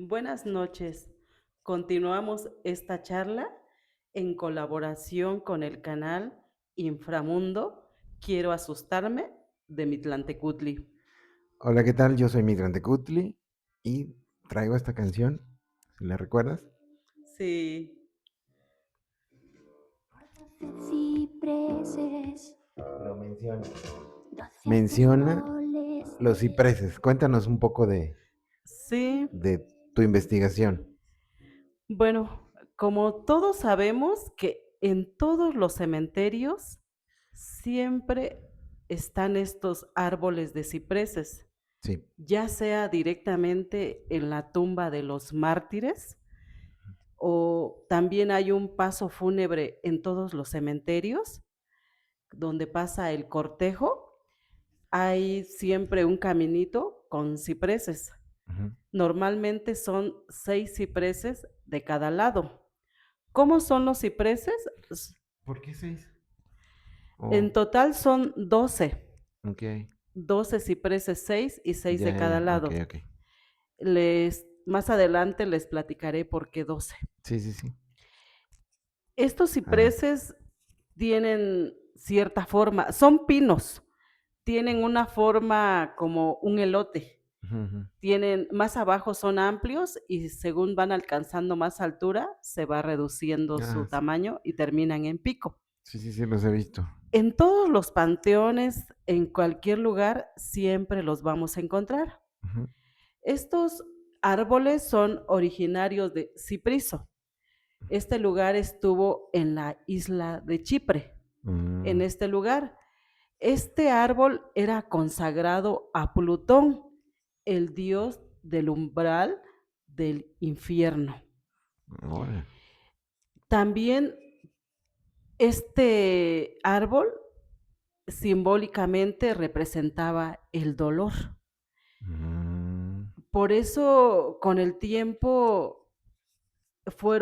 Buenas noches. Continuamos esta charla en colaboración con el canal Inframundo. Quiero asustarme de Mitlantecutli. Hola, ¿qué tal? Yo soy Migrante Cutli y traigo esta canción, si la recuerdas. Sí, Cipreses, Lo menciona. 200 Menciona soles los de... cipreses. Cuéntanos un poco sí. de tu investigación. Bueno, como todos sabemos que en todos los cementerios siempre están estos árboles de cipreses, Sí. ya sea directamente en la tumba de los mártires o también hay un paso fúnebre en todos los cementerios donde pasa el cortejo, hay siempre un caminito con cipreses. Ujú. Normalmente son 6 cipreses de cada lado. ¿Cómo son los cipreses? ¿Por qué seis? En Oh, total son 12. ok. 12 cipreses, 6 y 6 de Ya, cada ya, ok, lado. ok. Más adelante les platicaré por qué 12. Sí, sí, sí. Estos A ver. cipreses tienen cierta forma, son pinos, tienen una forma como un elote. Ujú, ujú. Tienen, más abajo son amplios y según van alcanzando más altura, se va reduciendo su Ah, sí, tamaño y terminan en pico. sí, sí, sí, los he visto. En todos los panteones, en cualquier lugar, siempre los vamos a encontrar. Ujú. Estos árboles son originarios de Cipriso. Este lugar estuvo en la isla de Chipre. En Mm, este lugar, este árbol era consagrado a Plutón, el dios del umbral del infierno. órale. También este árbol simbólicamente representaba el dolor. Mm, Por eso, con el tiempo, fue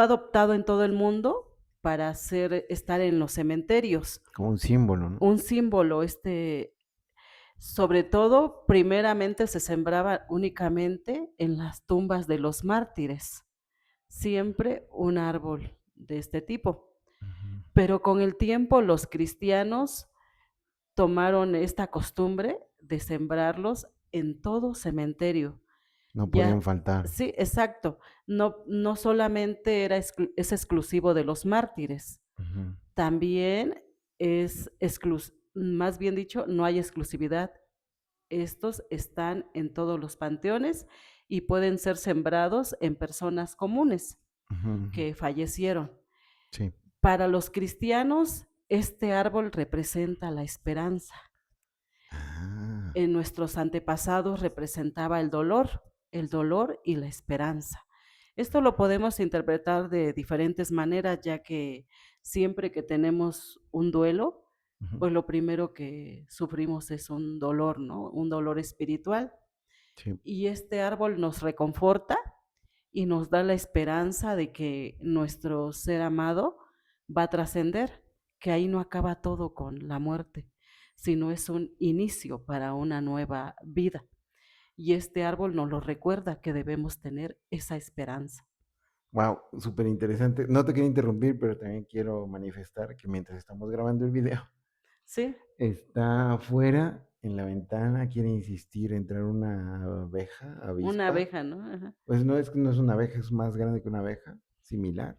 adoptado en todo el mundo para estar en los cementerios. como un símbolo, ¿no? Un símbolo, sobre todo, primeramente se sembraba únicamente en las tumbas de los mártires, siempre un árbol de este tipo. Ujú. Pero con el tiempo los cristianos tomaron esta costumbre de sembrarlos en todo cementerio. No podían Ya, faltar. sí, exacto. No solamente es exclusivo de los mártires, Ujú. también más bien dicho, no hay exclusividad. Estos están en todos los panteones y pueden ser sembrados en personas comunes Ujú, ujú. que fallecieron. Sí. Para los cristianos, este árbol representa la esperanza. Ah, En nuestros antepasados representaba el dolor y la esperanza. Esto lo podemos interpretar de diferentes maneras, ya que siempre que tenemos un duelo, ujú, pues lo primero que sufrimos es un dolor, ¿no? Un dolor espiritual. sí. Y este árbol nos reconforta y nos da la esperanza de que nuestro ser amado va a trascender, que ahí no acaba todo con la muerte, sino es un inicio para una nueva vida. Y este árbol nos lo recuerda que debemos tener esa esperanza. Wow, súper interesante. No te quiero interrumpir, pero también quiero manifestar que mientras estamos grabando el video, ¿Sí? está afuera en la ventana, quiere insistir entrar una abeja, Una avispa. abeja, ¿no? Ajá. Pues no es una abeja, es más grande que una abeja, similar.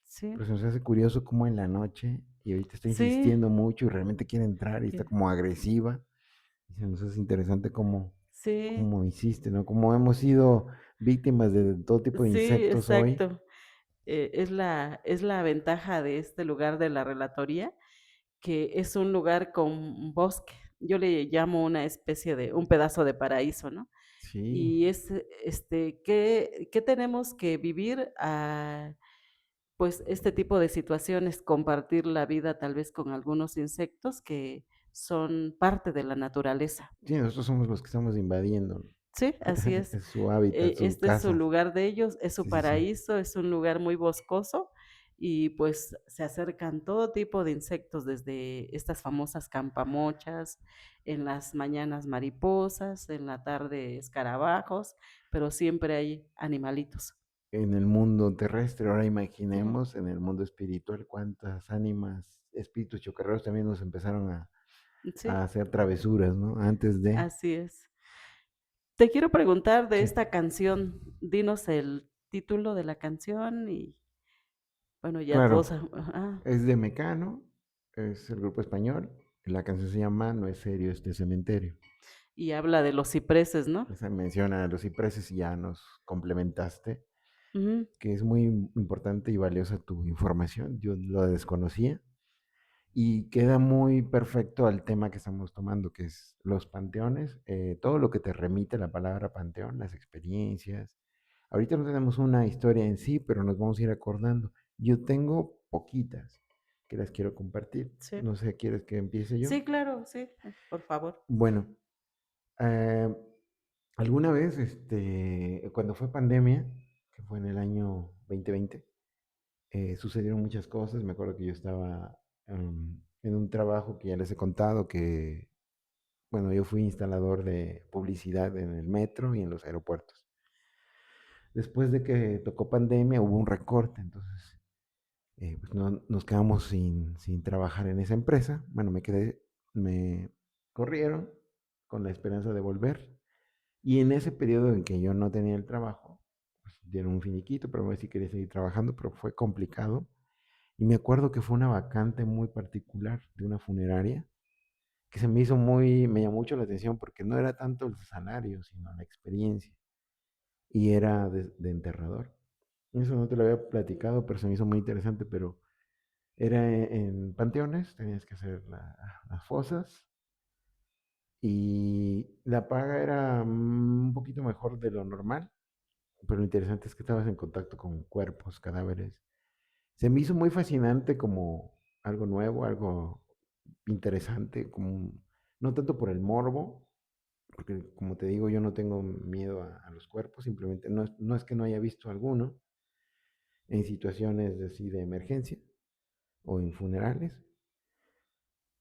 Sí, Pero se nos hace curioso cómo en la noche, y ahorita está sí, insistiendo mucho y realmente quiere entrar y está que- como agresiva. Y se nos hace interesante sí, cómo insiste, ¿no? Como hemos sido víctimas de todo tipo de sí, insectos hoy. exacto. Es la ventaja de este lugar de la relatoría, que es un lugar con bosque. Yo le llamo una especie de un pedazo de paraíso, ¿no? Sí. Y ¿qué tenemos que vivir? Pues este tipo de situaciones, compartir la vida tal vez con algunos insectos que son parte de la naturaleza. Sí, nosotros somos los que estamos invadiendo. Sí, así es. Es su hábitat, su Este es su casa. lugar de ellos, es su Sí, sí, sí. paraíso, es un lugar muy boscoso y pues se acercan todo tipo de insectos, desde estas famosas campamochas, en las mañanas mariposas, en la tarde escarabajos, pero siempre hay animalitos. En el mundo terrestre, ahora Ujú. imaginemos en el mundo espiritual cuántas ánimas, espíritus chocarreros también nos empezaron a Sí, hacer travesuras, ¿no? Antes de... así es. Te quiero preguntar de Sí, esta canción, dinos el título de la canción y, bueno, ya todos, claro, es de Mecano, es el grupo español, la canción se llama No es serio este cementerio. y habla de los cipreses, ¿no? Esa menciona a los cipreses y ya nos complementaste, Ujú, que es muy importante y valiosa tu información, yo lo desconocía y queda muy perfecto al tema que estamos tomando, que es los panteones, todo lo que te remite la palabra panteón, las experiencias. Ahorita no tenemos una historia en sí, pero nos vamos a ir acordando. Yo tengo poquitas que las quiero compartir. sí. No sé, ¿quieres que empiece yo? Sí, claro, sí, por favor. Bueno, eh, alguna vez, cuando fue pandemia, que fue en el año 2020, sucedieron muchas cosas. Me acuerdo que yo estaba en un trabajo que ya les he contado, que, bueno, yo fui instalador de publicidad en el metro y en los aeropuertos. Después de que tocó pandemia, hubo un recorte, entonces pues nos quedamos sin trabajar en esa empresa. Bueno, me corrieron con la esperanza de volver. Y en ese periodo en que yo no tenía el trabajo, pues dieron un finiquito, pero me sí quería seguir trabajando, pero fue complicado. Y me acuerdo que fue una vacante muy particular de una funeraria que se me hizo me llamó mucho la atención porque no era tanto el salario, sino la experiencia. Y era de enterrador. Eso no te lo había platicado, pero se me hizo muy interesante, pero era en panteones, tenías que hacer las fosas y la paga era un poquito mejor de lo normal, pero lo interesante es que estabas en contacto con cuerpos, cadáveres. Se me hizo muy fascinante como algo nuevo, algo interesante, no tanto por el morbo, porque como te digo, yo no tengo miedo a los cuerpos, simplemente no es que no haya visto alguno en situaciones así de emergencia o en funerales.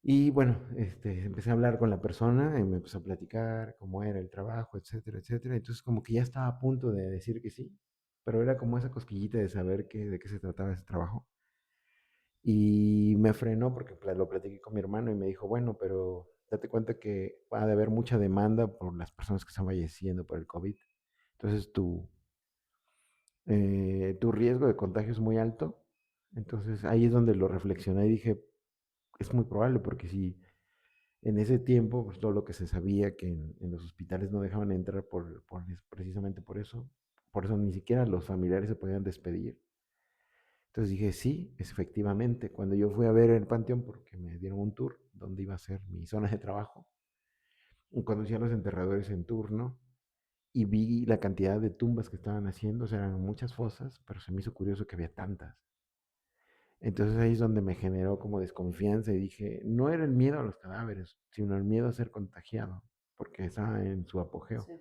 Y bueno, empecé a hablar con la persona y me empezó a platicar cómo era el trabajo, etcétera, etcétera. Entonces como que ya estaba a punto de decir que sí, pero era como esa cosquillita de saber de qué se trataba ese trabajo. Y me frenó porque lo platiqué con mi hermano y me dijo, bueno, pero date cuenta que va a haber mucha demanda por las personas que están falleciendo por el COVID. Entonces tu riesgo de contagio es muy alto. Entonces ahí es donde lo reflexioné y dije, es muy probable porque si en ese tiempo, pues todo lo que se sabía que en los hospitales no dejaban entrar precisamente por eso ni siquiera los familiares se podían despedir. Entonces dije, sí, efectivamente. Cuando yo fui a ver el panteón, porque me dieron un tour donde iba a ser mi zona de trabajo, y conocí a los enterradores en turno y vi la cantidad de tumbas que estaban haciendo, o sea, eran muchas fosas, pero se me hizo curioso que había tantas. Entonces ahí es donde me generó como desconfianza y dije, no era el miedo a los cadáveres, sino el miedo a ser contagiado, porque estaba en su apogeo. Sí.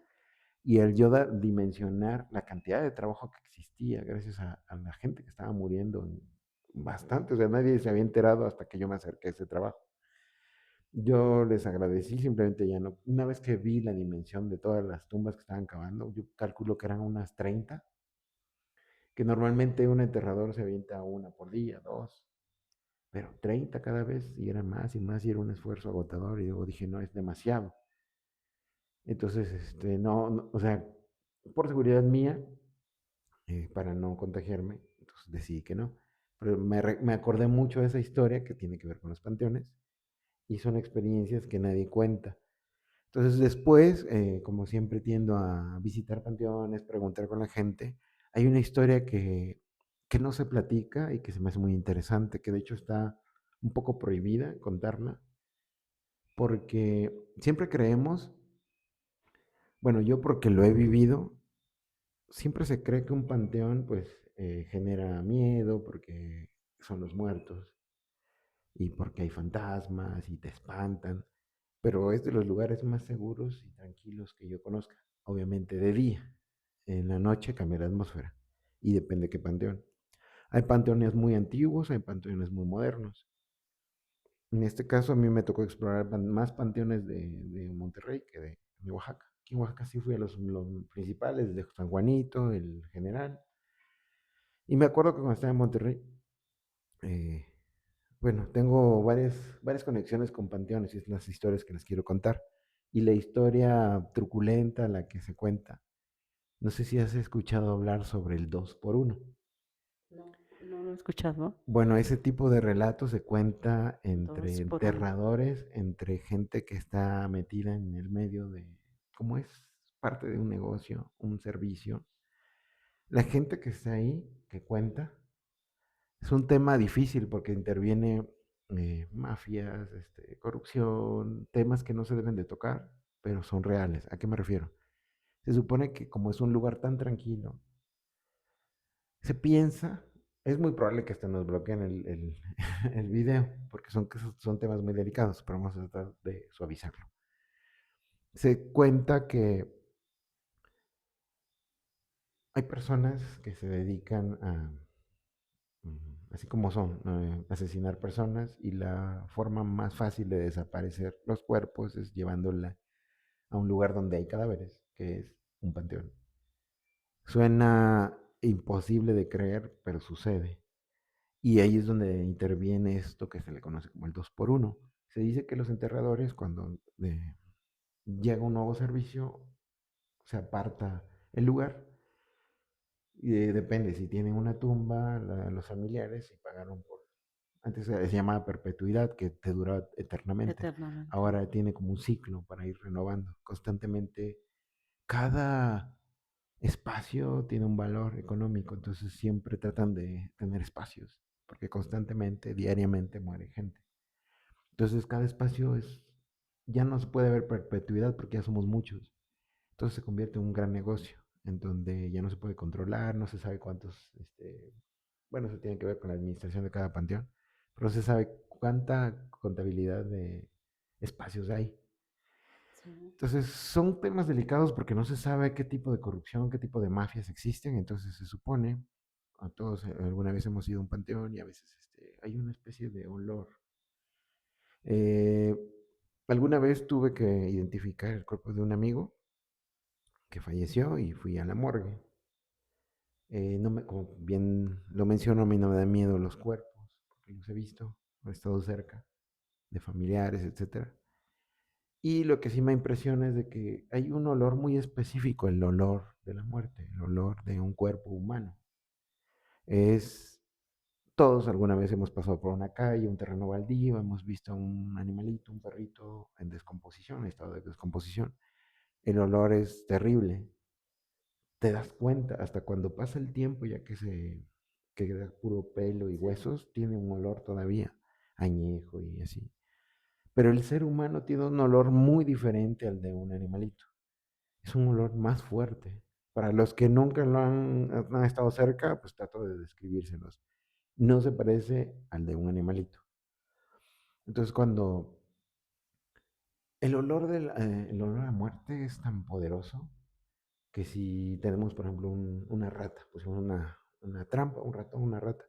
Y el yo dimensionar la cantidad de trabajo que existía gracias a la gente que estaba muriendo, bastante, o sea, nadie se había enterado hasta que yo me acerqué a ese trabajo. Yo les agradecí, simplemente ya no. Una vez que vi la dimensión de todas las tumbas que estaban cavando, yo calculo que eran unas 30, que normalmente un enterrador se avienta una por día, dos, pero 30 cada vez, y era más y más, y era un esfuerzo agotador, y luego dije, no, es demasiado. Entonces, no, o sea, por seguridad mía, para no contagiarme, entonces decidí que no. Pero me acordé mucho de esa historia que tiene que ver con los panteones, y son experiencias que nadie cuenta. Entonces después, como siempre tiendo a visitar panteones, preguntar con la gente, hay una historia que no se platica y que se me hace muy interesante, que de hecho está un poco prohibida contarla, porque siempre creemos, bueno, yo porque lo he vivido, siempre se cree que un panteón pues genera miedo porque son los muertos y porque hay fantasmas y te espantan, pero es de los lugares más seguros y tranquilos que yo conozca. Obviamente de día, en la noche cambia la atmósfera y depende de qué panteón. Hay panteones muy antiguos, hay panteones muy modernos. En este caso a mí me tocó explorar más panteones de Monterrey que de Oaxaca. Aquí en Oaxaca sí fui a los principales, de San Juanito, el General. Y me acuerdo que cuando estaba en Monterrey, eh, bueno, tengo varias conexiones con panteones y es las historias que les quiero contar. Y la historia truculenta, la que se cuenta. No sé si has escuchado hablar sobre el 2 por uno. No, no lo he escuchado. Bueno, ese tipo de relatos se cuenta entre Dos por uno. enterradores, entre gente que está metida en el medio de, ¿cómo es? Parte de un negocio, un servicio. La gente que está ahí, que cuenta, es un tema difícil porque interviene mafias, corrupción, temas que no se deben de tocar, pero son reales. ¿A qué me refiero? Se supone que como es un lugar tan tranquilo, se piensa, es muy probable que hasta nos bloqueen el video, porque son temas muy delicados, pero vamos a tratar de suavizarlo. Se cuenta que hay personas que se dedican a, así como son, asesinar personas y la forma más fácil de desaparecer los cuerpos es llevándola a un lugar donde hay cadáveres, que es un panteón. Suena imposible de creer, pero sucede. Y ahí es donde interviene esto que se le conoce como el 2 por uno. Se dice que los enterradores, cuando llega un nuevo servicio, se aparta el lugar. Y depende, si tienen una tumba, los familiares, si pagaron por... Antes se llamaba perpetuidad, que te dura eternamente. Eternamente. Ahora tiene como un ciclo para ir renovando constantemente. Cada espacio tiene un valor económico, entonces siempre tratan de tener espacios, porque constantemente, diariamente muere gente. Entonces cada espacio es, ya no se puede ver perpetuidad porque ya somos muchos. Entonces se convierte en un gran negocio, en donde ya no se puede controlar, no se sabe cuántos, bueno, eso tiene que ver con la administración de cada panteón, pero no se sabe cuánta contabilidad de espacios hay. Sí. Entonces son temas delicados porque no se sabe qué tipo de corrupción, qué tipo de mafias existen, entonces se supone, a todos alguna vez hemos ido a un panteón y a veces hay una especie de olor. Eh, Alguna vez tuve que identificar el cuerpo de un amigo que falleció y fui a la morgue. No me, como bien lo menciono, a mí no me dan miedo los cuerpos, porque los he visto, he estado cerca de familiares, etcétera. Y lo que sí me impresiona es de que hay un olor muy específico, el olor de la muerte, el olor de un cuerpo humano. Es, todos alguna vez hemos pasado por una calle, un terreno baldío, hemos visto un animalito, un perrito en descomposición, en estado de descomposición. El olor es terrible. Te das cuenta, hasta cuando pasa el tiempo, ya que queda puro pelo y Sí. huesos, tiene un olor todavía añejo y así. Pero el ser humano tiene un olor muy diferente al de un animalito. Es un olor más fuerte. Para los que nunca han estado cerca, pues trato de describírselos. No se parece al de un animalito. Entonces, cuando el olor a muerte es tan poderoso que si tenemos, por ejemplo, una rata, pues una trampa, un ratón, una rata,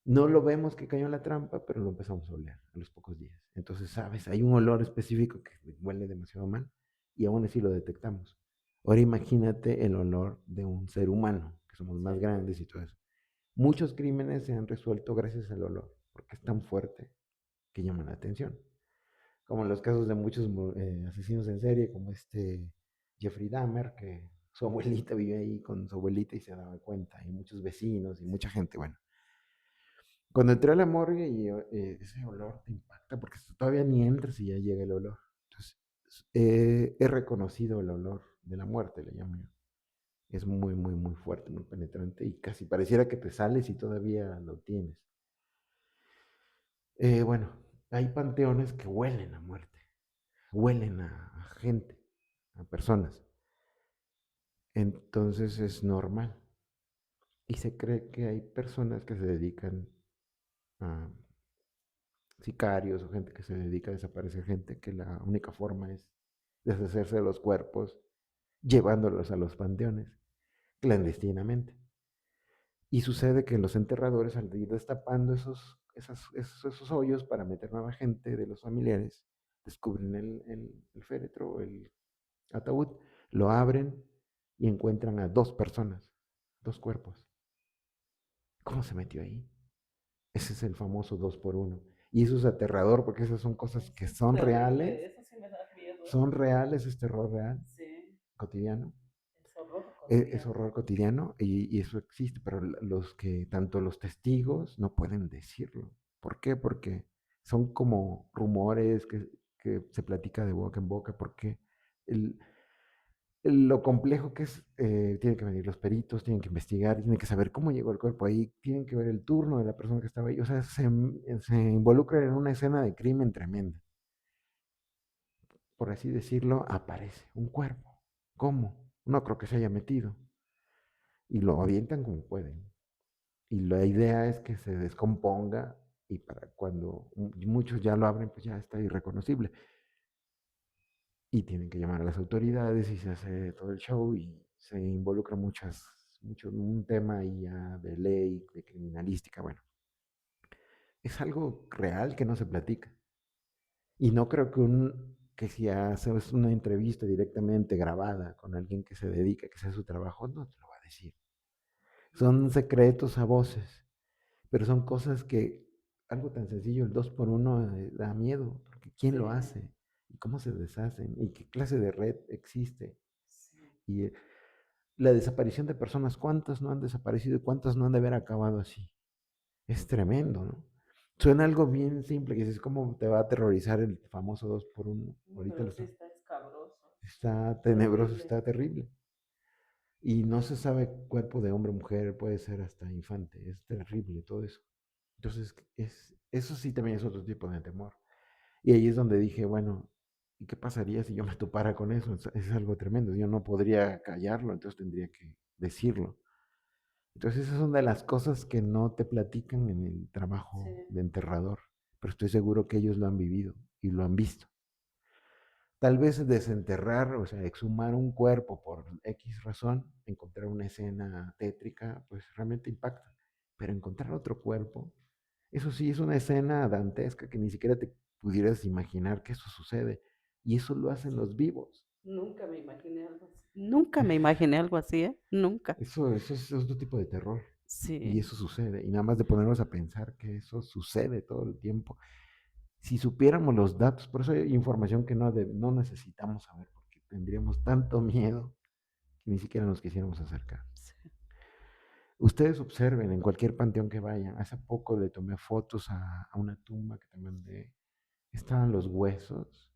no lo vemos que cayó en la trampa, pero lo empezamos a oler a los pocos días. Entonces, sabes, hay un olor específico que huele demasiado mal y aún así lo detectamos. Ahora imagínate el olor de un ser humano, que somos más Sí. grandes y todo eso. Muchos crímenes se han resuelto gracias al olor, porque es tan fuerte que llama la atención. Como en los casos de muchos asesinos en serie, como Jeffrey Dahmer, que su abuelita vivía ahí con su abuelita y se daba cuenta, y muchos vecinos y mucha gente, bueno. Cuando entré a la morgue y ese olor te impacta porque todavía ni entras y ya llega el olor. Entonces, he reconocido el olor de la muerte, le llamo yo. Es muy, muy, muy fuerte, muy penetrante y casi pareciera que te sales y todavía lo tienes. Bueno, hay panteones que huelen a muerte, huelen a gente, a personas. Entonces es normal. Y se cree que hay personas que se dedican a sicarios o gente que se dedica a desaparecer gente, que la única forma es deshacerse de los cuerpos llevándolos a los panteones clandestinamente. Y sucede que los enterradores, al ir destapando esos hoyos para meter nueva gente de los familiares, descubren el féretro, el ataúd, lo abren y encuentran a dos personas, dos cuerpos. ¿Cómo se metió ahí? Ese es el famoso 2 por 1. Y eso es aterrador porque esas son cosas que Eso es son terrible, reales, eso sí me da miedo. son reales, es terror real, Sí, cotidiano. es horror Es cotidiano. horror cotidiano y eso existe, pero tanto los testigos no pueden decirlo. ¿Por qué? Porque son como rumores que se platica de boca en boca, porque el, lo complejo que es, tienen que venir los peritos, tienen que investigar, tienen que saber cómo llegó el cuerpo ahí, tienen que ver el turno de la persona que estaba ahí, o sea, se involucra en una escena de crimen tremenda. Por así decirlo, aparece un cuerpo. ¿Cómo? No creo que se haya metido. Y lo avientan como pueden. Y la idea es que se descomponga y para cuando muchos ya lo abren, pues ya está irreconocible. Y tienen que llamar a las autoridades y se hace todo el show y se involucra mucho un tema ahí ya de ley, de criminalística. Bueno, es algo real que no se platica. Y no creo que si haces una entrevista directamente grabada con alguien que se dedica, que sea su trabajo, no te lo va a decir. Son secretos a voces. Pero son cosas que, algo tan sencillo, el 2 por 1 da miedo, porque ¿quién lo Sí, hace? ¿Y cómo se deshacen? ¿Y qué clase de red existe? sí. Y la desaparición de personas, ¿cuántas no han desaparecido y cuántas no han de haber acabado así? Es tremendo, ¿no? Suena algo bien simple, que dices, ¿cómo te va a aterrorizar el famoso 2 por 1? Ahorita Pero sí está escabroso, está tenebroso, terrible. está terrible. Y no se sabe cuerpo de hombre o mujer, puede ser hasta infante, es terrible todo eso. Entonces, eso sí también es otro tipo de temor. Y ahí es donde dije, bueno, ¿y qué pasaría si yo me topara con eso? Es algo tremendo, yo no podría callarlo, entonces tendría que decirlo. Entonces, esas son de las cosas que no te platican en el Sí, trabajo de enterrador, pero estoy seguro que ellos lo han vivido y lo han visto. Tal vez desenterrar, o sea, exhumar un cuerpo por X razón, encontrar una escena tétrica, pues realmente impacta. Pero encontrar otro cuerpo, eso sí es una escena dantesca que ni siquiera te pudieras imaginar que eso sucede. Y eso lo hacen sí. los vivos. Nunca me imaginé algo así. Nunca me imaginé algo así, ¿eh? Nunca. Eso es otro tipo de terror. Y Sí, eso sucede. Y nada más de ponernos a pensar que eso sucede todo el tiempo. Si supiéramos los datos, por eso hay información que no necesitamos saber, porque tendríamos tanto miedo que ni siquiera nos quisiéramos acercar. sí. Ustedes observen en cualquier panteón que vayan. Hace poco le tomé fotos a una tumba que te mandé. Estaban los huesos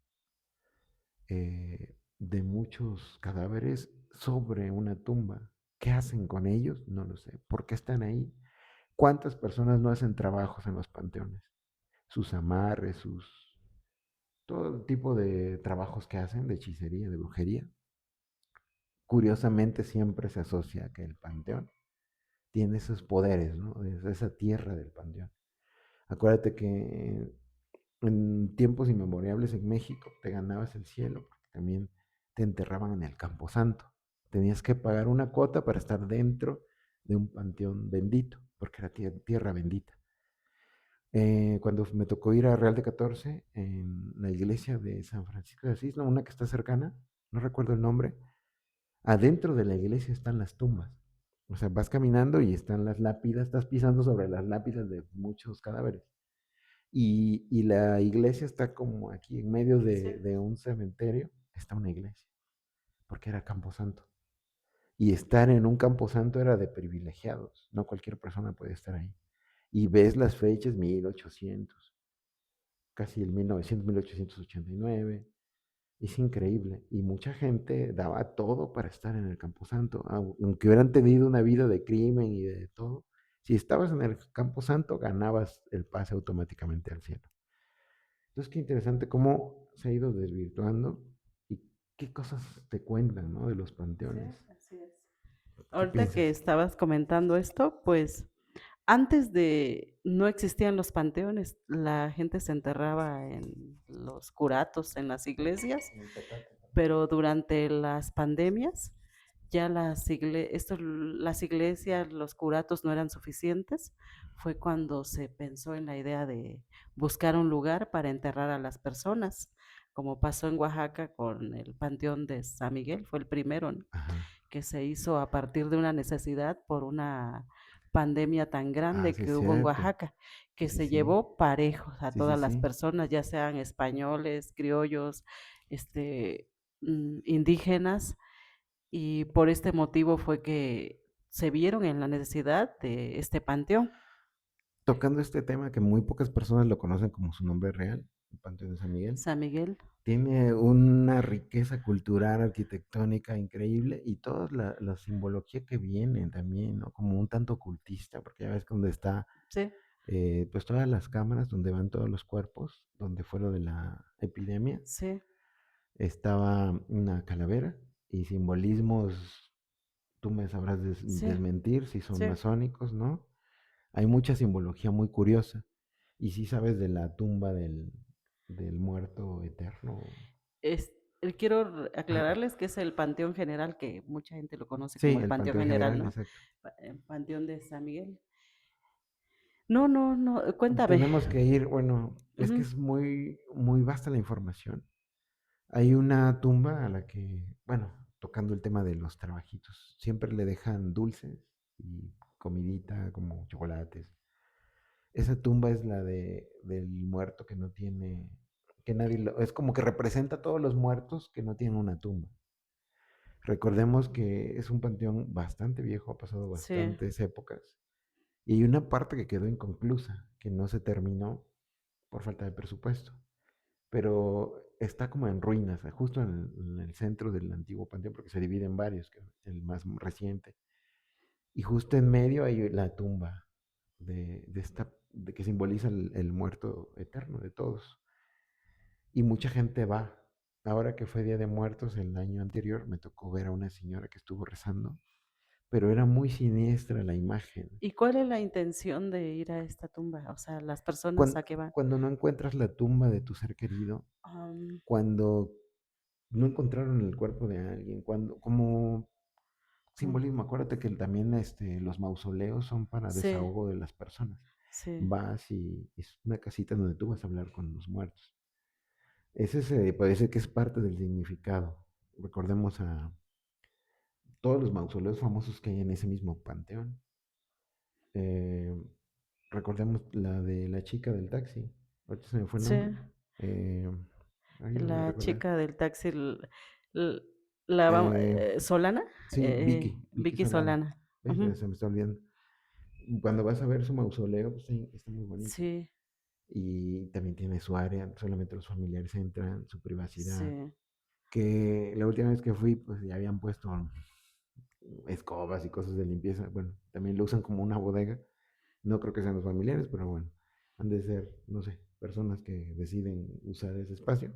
de muchos cadáveres sobre una tumba. ¿Qué hacen con ellos? No lo sé. ¿Por qué están ahí? ¿Cuántas personas no hacen trabajos en los panteones? Sus amarres, todo tipo de trabajos que hacen, de hechicería, de brujería. Curiosamente siempre se asocia que el panteón tiene esos poderes, ¿no? De esa tierra del panteón. Acuérdate que en tiempos inmemorables en México te ganabas el cielo porque también te enterraban en el Camposanto. Tenías que pagar una cuota para estar dentro de un panteón bendito, porque era tierra bendita. Cuando me tocó ir a Real de 14, en la iglesia de San Francisco de Asís, ¿no? Una que está cercana, no recuerdo el nombre, adentro de la iglesia están las tumbas. O sea, vas caminando y están las lápidas, estás pisando sobre las lápidas de muchos cadáveres. Y la iglesia está como aquí en medio Sí, de un cementerio, está una iglesia, porque era Camposanto. Y estar en un camposanto era de privilegiados, no cualquier persona puede estar ahí. Y ves las fechas, 1800, casi el 1900, 1889. Es increíble. Y mucha gente daba todo para estar en el Camposanto, aunque hubieran tenido una vida de crimen y de todo. Si estabas en el Camposanto, ganabas el pase automáticamente al cielo. Entonces, qué interesante cómo se ha ido desvirtuando y qué cosas te cuentan, ¿no? De los sí, panteones. así es. ¿Qué Ahorita piensas? que estabas comentando esto, pues antes de no existían los panteones, la gente se enterraba en los curatos, en las iglesias, El petate. pero durante las pandemias ya las iglesias, los curatos no eran suficientes, fue cuando se pensó en la idea de buscar un lugar para enterrar a las personas, como pasó en Oaxaca con el Panteón de San Miguel, fue el primero, ¿no?, Ajá. que se hizo a partir de una necesidad por una pandemia tan Ah, grande sí, es que hubo en cierto. Oaxaca, Sí, que sí, se sí. llevó parejos a Sí, sí, todas las sí. personas, ya sean españoles, criollos, este, indígenas, y por este motivo fue que se vieron en la necesidad de este panteón. Tocando este tema que muy pocas personas lo conocen como su nombre real, el Panteón de San Miguel, San Miguel, tiene una riqueza cultural, arquitectónica increíble y toda la simbología que viene también, ¿no? Como un tanto ocultista, porque ya ves que donde está, sí, pues todas las cámaras donde van todos los cuerpos, donde fue lo de la epidemia, sí, estaba una calavera y simbolismos, tú me sabrás sí, desmentir si son sí. masónicos, ¿no? Hay mucha simbología muy curiosa. Y sí sabes de la tumba del muerto eterno. Es quiero aclararles que es el panteón general, que mucha gente lo conoce Sí, como el el panteón Panteón general, General, ¿no? exacto. Panteón de San Miguel. No, no, no, cuéntame. Tenemos que ir, bueno, es que Ujú, es muy, muy vasta la información. Hay una tumba a la que, bueno, tocando el tema de los trabajitos, siempre le dejan dulces y comidita como chocolates. Esa tumba es la del muerto que no tiene, que nadie lo, es como que representa a todos los muertos que no tienen una tumba. Recordemos que es un panteón bastante viejo, ha pasado sí. bastantes épocas, y hay una parte que quedó inconclusa, que no se terminó por falta de presupuesto, pero está como en ruinas, justo en el centro del antiguo panteón, porque se divide en varios, que es el más reciente, y justo en medio hay la tumba de que simboliza el muerto eterno de todos, y mucha gente va. Ahora que fue Día de Muertos el año anterior, me tocó ver a una señora que estuvo rezando, pero era muy siniestra la imagen. ¿Y cuál es la intención de ir a esta tumba? O sea, las personas Cuando, a qué van. cuando no encuentras la tumba de tu ser querido, Am, cuando no encontraron el cuerpo de alguien, cuando, como mm, simbolismo, acuérdate que también los mausoleos son para sí, desahogo de las personas. sí. Vas y es una casita donde tú vas a hablar con los muertos. Ese se puede decir que es parte del significado. Recordemos a todos los mausoleos famosos que hay en ese mismo panteón. Eh, Recordemos la de la chica del taxi. Ahorita se me fue el Sí, nombre. Eh, Ayúdame a la recordar. chica del taxi, l- Eh, Solana, sí, Vicky Vicky Solana. Solana. ¿Ves? Ujú, Se me está olvidando. Cuando vas a ver su mausoleo, pues sí, está muy bonito. sí, Y también tiene su área, solamente los familiares entran, su privacidad. sí. Que la última vez que fui, pues ya habían puesto escobas y cosas de limpieza. Bueno, también lo usan como una bodega. No creo que sean los familiares, pero bueno, han de ser, no sé, personas que deciden usar ese espacio.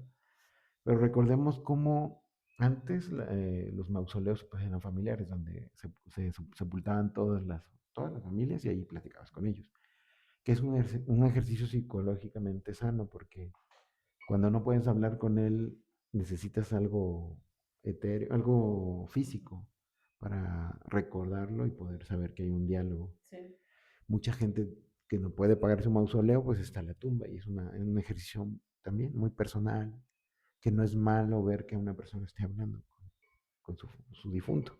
Pero recordemos cómo antes los mausoleos pues, eran familiares, donde se sepultaban todas las familias y ahí platicabas con ellos. Que es un ejercicio psicológicamente sano, porque cuando no puedes hablar con él, necesitas algo etéreo, algo físico para recordarlo y poder saber que hay un diálogo. Sí. Mucha gente que no puede pagar su mausoleo, pues está en la tumba y es un ejercicio también muy personal, que no es malo ver que una persona esté hablando con su difunto.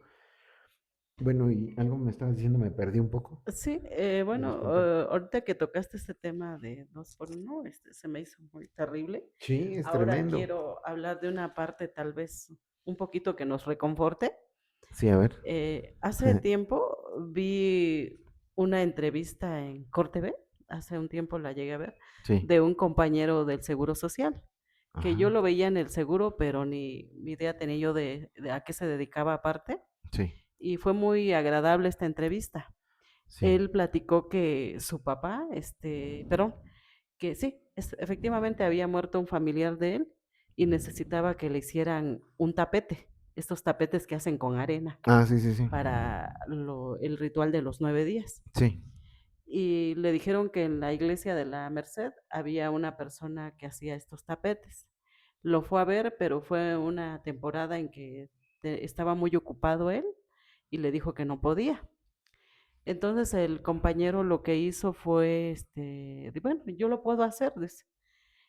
Bueno, y algo me estabas diciendo, me perdí un poco Sí, de bueno, los panteones. ahorita que tocaste este tema de 2 por 1, se me hizo muy terrible. Sí, es Ahora tremendo. quiero hablar de una parte tal vez un poquito que nos reconforte. Sí, a ver. Hace tiempo vi una entrevista en Corte B, hace un tiempo la llegué a ver, Sí, de un compañero del Seguro Social, que yo ajá, lo veía en el seguro, pero ni idea tenía yo de a qué se dedicaba aparte, sí, y fue muy agradable esta entrevista. sí. Él platicó que su papá, perdón, que sí, efectivamente había muerto un familiar de él y necesitaba que le hicieran un tapete, estos tapetes que hacen con arena Ah, sí, sí, sí. para el ritual de los 9 días. Sí. Y le dijeron que en la iglesia de la Merced había una persona que hacía estos tapetes. Lo fue a ver, pero fue una temporada en que estaba muy ocupado él y le dijo que no podía. Entonces el compañero lo que hizo fue, bueno, yo lo puedo hacer, dice.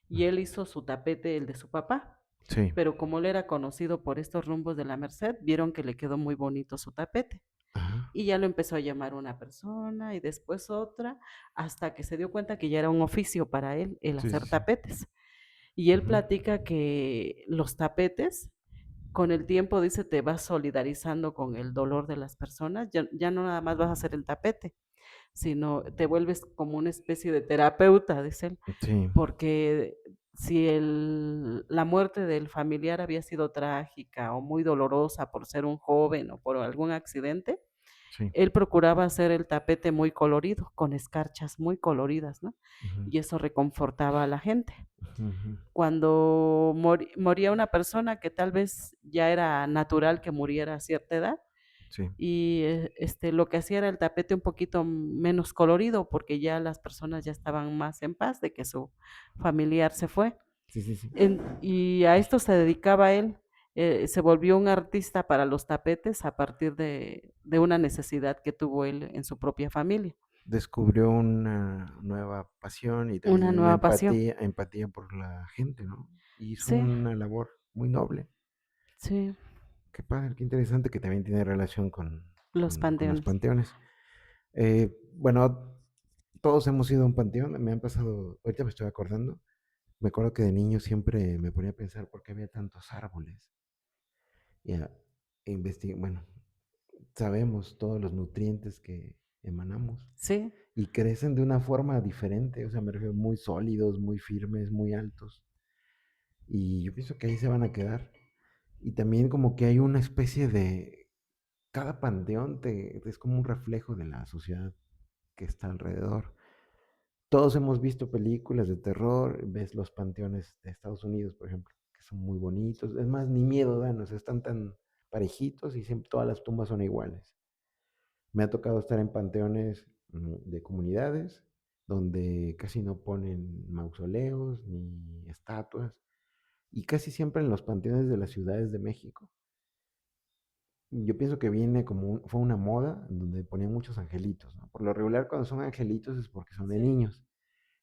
Y él hizo su tapete, el de su papá. Sí. Pero como él era conocido por estos rumbos de la Merced, vieron que le quedó muy bonito su tapete. Ajá. Y ya lo empezó a llamar una persona y después otra, hasta que se dio cuenta que ya era un oficio para él el Sí, sí, hacer sí. tapetes. Y él Ujú. platica que los tapetes, con el tiempo, dice, te vas solidarizando con el dolor de las personas, ya no nada más vas a hacer el tapete, sino te vuelves como una especie de terapeuta, dice él, Sí, porque si la muerte del familiar había sido trágica o muy dolorosa por ser un joven o por algún accidente, sí. él procuraba hacer el tapete muy colorido, con escarchas muy coloridas, ¿no? Ujú, Y eso reconfortaba a la gente. ujú, ujú. Cuando moría una persona que tal vez ya era natural que muriera a cierta edad, Sí, y lo que hacía era el tapete un poquito menos colorido, porque ya las personas ya estaban más en paz de que su familiar se fue. sí, sí, sí. Y a esto se dedicaba él. Se volvió un artista para los tapetes a partir de una necesidad que tuvo él en su propia familia, Descubrió una nueva pasión y una también una nueva pasión. empatía por la gente, ¿no? Y hizo Sí, una labor muy noble. sí, Qué padre, qué interesante que también tiene relación los con los panteones. panteones. Bueno, todos hemos ido a un panteón, me han pasado, ahorita me estoy acordando, me acuerdo que de niño siempre me ponía a pensar por qué había tantos árboles. Y a investigar, bueno, sabemos todos los nutrientes que emanamos Sí, y crecen de una forma diferente, o sea, me refiero muy sólidos, muy firmes, muy altos. Y yo pienso que ahí se van a quedar. Y también como que hay una especie de, cada panteón es como un reflejo de la sociedad que está alrededor. Todos hemos visto películas de terror, ves los panteones de Estados Unidos, por ejemplo, que son muy bonitos. Es más, ni miedo dan, o sea, están tan parejitos y siempre todas las tumbas son iguales. Me ha tocado estar en panteones de comunidades donde casi no ponen mausoleos ni estatuas y casi siempre en los panteones de las ciudades de México. Yo pienso que viene como fue una moda donde ponían muchos angelitos, ¿no? Por lo regular cuando son angelitos es porque son de sí. niños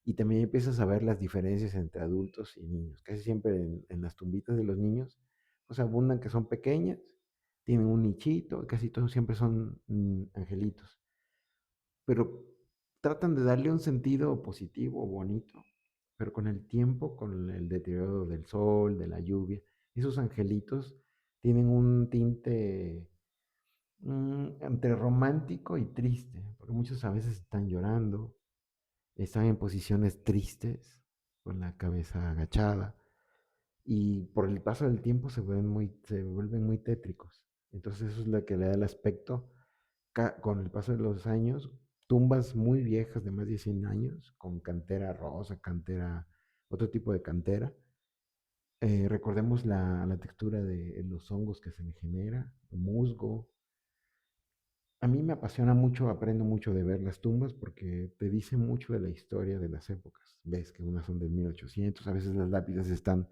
y también empiezas a ver las diferencias entre adultos y niños. Casi siempre en las tumbitas de los niños pues abundan que son pequeñas, tienen un nichito, casi todos siempre son angelitos, pero tratan de darle un sentido positivo, bonito, pero con el tiempo, con el deterioro del sol, de la lluvia, esos angelitos tienen un tinte entre romántico y triste, porque muchos a veces están llorando, están en posiciones tristes, con la cabeza agachada, y por el paso del tiempo se vuelven muy tétricos. Entonces eso es lo que le da el aspecto con el paso de los años, tumbas muy viejas de más de 100 años, con cantera rosa, cantera, otro tipo de cantera. Recordemos la textura de los hongos que se le genera, musgo. A mí me apasiona mucho, aprendo mucho de ver las tumbas porque te dice mucho de la historia de las épocas. Ves que unas son de 1800, a veces las lápidas están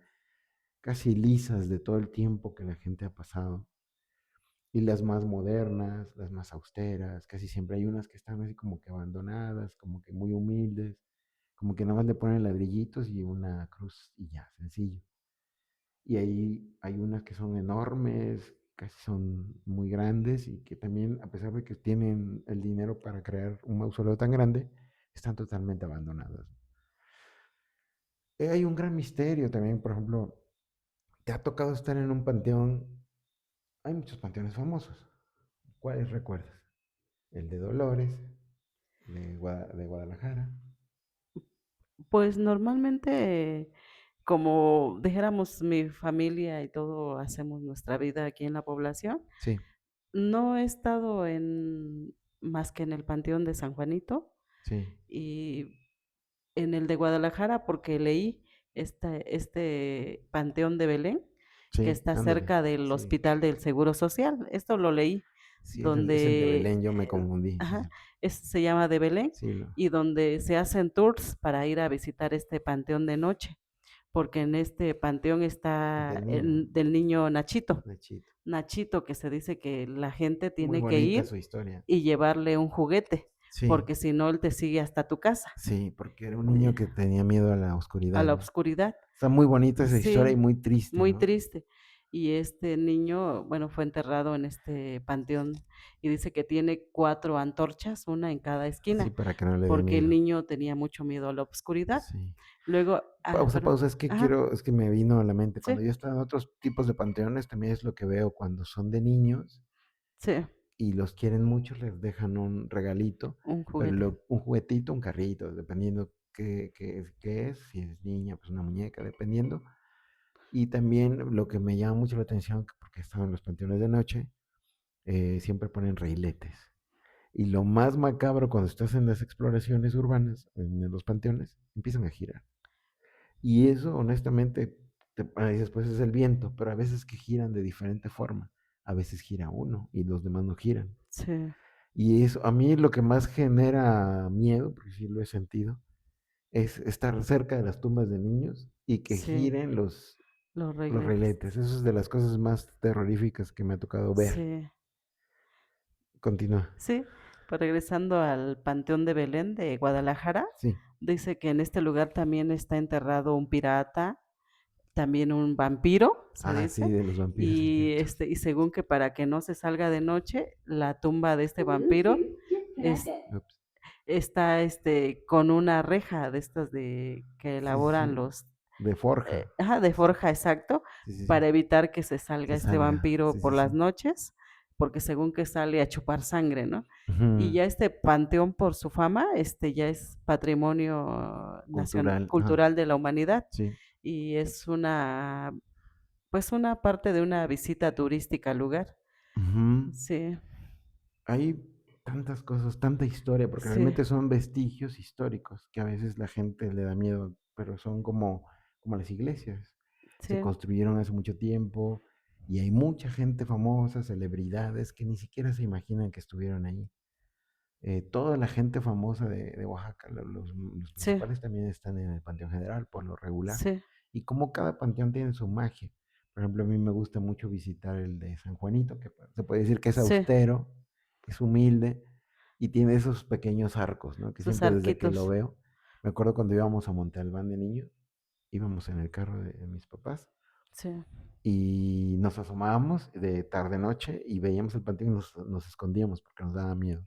casi lisas de todo el tiempo que la gente ha pasado. Y las más modernas, las más austeras, casi siempre hay unas que están así como que abandonadas, como que muy humildes, como que nada más le ponen ladrillitos y una cruz y ya, sencillo. Y ahí hay unas que son enormes, casi son muy grandes y que también, a pesar de que tienen el dinero para crear un mausoleo tan grande, están totalmente abandonadas. Hay un gran misterio también, por ejemplo, te ha tocado estar en un panteón, hay muchos panteones famosos. ¿Cuáles recuerdas? El de Dolores, de Guadalajara. Pues normalmente, como dijéramos, mi familia y todo hacemos nuestra vida aquí en la población. Sí, No he estado más que en el Panteón de San Juanito sí, y en el de Guadalajara porque leí este Panteón de Belén que sí, está ándale. cerca del Sí, Hospital del Seguro Social. Esto lo leí, sí, es el de donde, Belén, yo me confundí. Sí, ajá, se llama de Belén sí, y donde se hacen tours para ir a visitar este panteón de noche, porque en este panteón está Del niño, del niño Nachito. Nachito. Nachito, que se dice que la gente Muy tiene que bonita ir su historia. y llevarle un juguete, Sí, porque si no, él te sigue hasta tu casa, sí, porque era un niño que tenía miedo a la a oscuridad, la ¿no? oscuridad. Está muy bonita esa historia y Sí, muy triste, muy ¿no? triste. Y este niño, bueno, fue enterrado en este panteón y dice que tiene 4 antorchas, una en cada Sí, esquina, para que no le dé porque el miedo. niño tenía mucho miedo a la oscuridad. Sí. Luego, Pausa, perdón. pausa, es que Ajá, quiero, es que me vino a la mente. sí, Cuando yo estaba en otros tipos de panteones, también es lo que veo cuando son de niños sí, y los quieren mucho, les dejan un regalito, un pero juguete. un juguetito, un carrito, dependiendo qué es, si es niña, pues una muñeca, dependiendo. Y también lo que me llama mucho la atención, porque estaba en los panteones de noche, siempre ponen reiletes. Y lo más macabro cuando estás en las exploraciones urbanas, en los panteones, empiezan a girar. Y eso, honestamente, dices, pues es el viento, pero a veces que giran de diferente forma. A veces gira uno y los demás no giran. Sí, Y eso, a mí lo que más genera miedo, porque sí lo he sentido, es estar cerca de las tumbas de niños y que sí, giren los los regletes. reiletes. Eso es de las cosas más terroríficas que me ha tocado ver. Sí, Continúa. sí. Pues regresando al Panteón de Belén de Guadalajara, Sí. dice que en este lugar también está enterrado un pirata, también un vampiro, se Ah, sí, dice, de los vampiros y infectos. y según que para que no se salga de noche, la tumba de este vampiro es Ups. está con una reja de estas de que Sí, sí, elaboran sí. los De forja. ajá, de forja, exacto, Sí, sí, sí. para evitar que se salga Se este salga. vampiro Sí, por sí, las sí. noches, porque según que sale a chupar sangre, ¿no? Y Ujú. ya este panteón por su fama, ya es patrimonio Cultural. Ajá. cultural de la humanidad Sí. y es pues, una parte de una visita turística al lugar. Ujú. Sí, Hay tantas cosas, tanta historia, porque sí, realmente son vestigios históricos que a veces la gente le da miedo, pero son como las iglesias. Se sí, construyeron hace mucho tiempo y hay mucha gente famosa, celebridades que ni siquiera se imaginan que estuvieron ahí. Toda la gente famosa de Oaxaca, los sí, principales también están en el Panteón General por lo regular. sí, Y como cada panteón tiene su magia. Por ejemplo, a mí me gusta mucho visitar el de San Juanito, que se puede decir que es sí, austero, es humilde y tiene esos pequeños arcos, ¿no? Que sus siempre desde que lo arquitos. veo, me acuerdo cuando íbamos a Monte Albán de niño, íbamos en el carro de mis papás Sí, y nos asomábamos de tarde noche y veíamos el panteón y nos escondíamos porque nos daba miedo.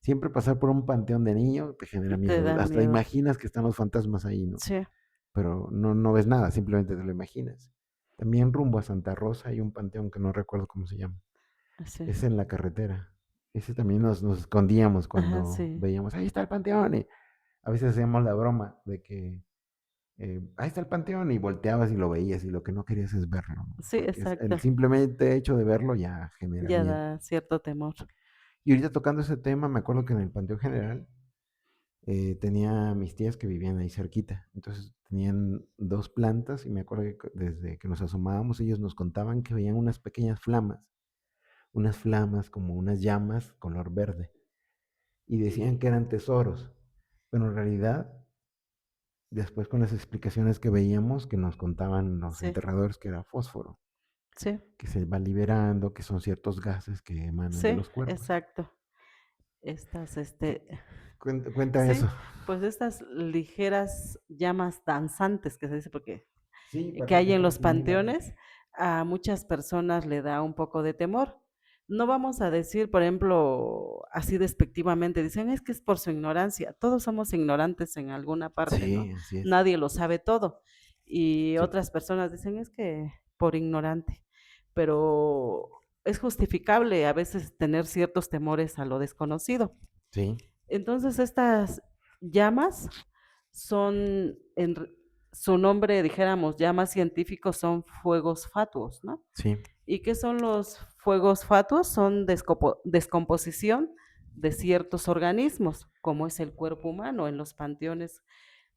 Siempre pasar por un panteón de niño te genera te miedo. da Hasta miedo. imaginas que están los fantasmas ahí, ¿no? Sí, Pero no ves nada, simplemente te lo imaginas. También rumbo a Santa Rosa hay un panteón que no recuerdo cómo se llama. sí. Es en la carretera. Ese también nos escondíamos Ajá, cuando sí. veíamos, ahí está el panteón. Y a veces hacíamos la broma de que ahí está el panteón y volteabas y lo veías y lo que no querías es verlo, ¿no? Sí, Porque el exacto. simplemente hecho de verlo ya genera Ya miedo. da cierto temor. Y ahorita tocando ese tema, me acuerdo que en el Panteón General tenía mis tías que vivían ahí cerquita. Entonces tenían dos plantas y me acuerdo que desde que nos asomábamos ellos nos contaban que veían unas pequeñas flamas, unas flamas como unas llamas color verde. Y decían que eran tesoros. Pero en realidad, después con las explicaciones que veíamos, que nos contaban los Sí, enterradores que era fósforo, sí, que se va liberando, que son ciertos gases que emanan de sí, los cuerpos. exacto. Estas, ¿Qué- cuenta eso. sí, pues estas ligeras llamas danzantes que se dice, porque Sí, para que que la hay en gente lo los asimila. panteones, a muchas personas le da un poco de temor. No vamos a decir, por ejemplo, así despectivamente, dicen, es que es por su ignorancia. Todos somos ignorantes en alguna parte, ¿no? Sí, así es. Nadie lo sabe todo. Y Sí, otras personas dicen, es que por ignorante. Pero es justificable a veces tener ciertos temores a lo desconocido. sí, Entonces, estas llamas son, su nombre, dijéramos, llamas científicos, son fuegos fatuos, ¿no? sí, ¿Y qué son los fuegos fatuos? Son descomposición de ciertos organismos, como es el cuerpo humano. En los panteones,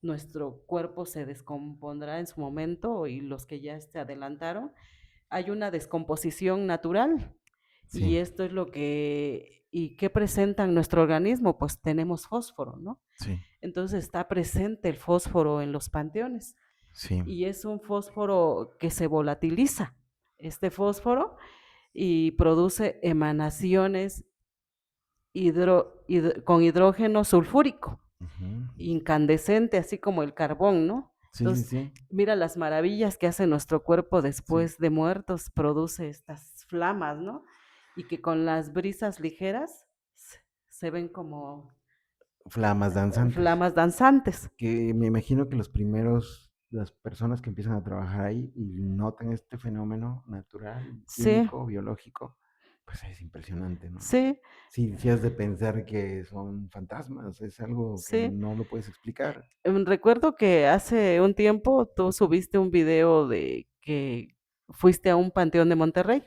nuestro cuerpo se descompondrá en su momento y los que ya se adelantaron, hay una descomposición natural sí, y esto es lo que, ¿y qué presenta en nuestro organismo? Pues tenemos fósforo, ¿no? Entonces está presente el fósforo en los panteones. sí. Sí. y es un fósforo que se volatiliza, este fósforo, y produce emanaciones con hidrógeno sulfúrico, Ujú. incandescente, así como el carbón, ¿no? Sí, sí, Entonces, sí. mira las maravillas que hace nuestro cuerpo Sí. después de muertos, produce estas flamas, ¿no? Y que con las brisas ligeras se ven como Flamas danzantes. flamas danzantes. Que me imagino que las personas que empiezan a trabajar ahí y notan este fenómeno natural, Sí, químico, biológico, pues es impresionante, ¿no? sí, Sí, sí has de pensar que son fantasmas, es algo que sí. no lo puedes explicar. Recuerdo que hace un tiempo tú subiste un video de que fuiste a un panteón de Monterrey.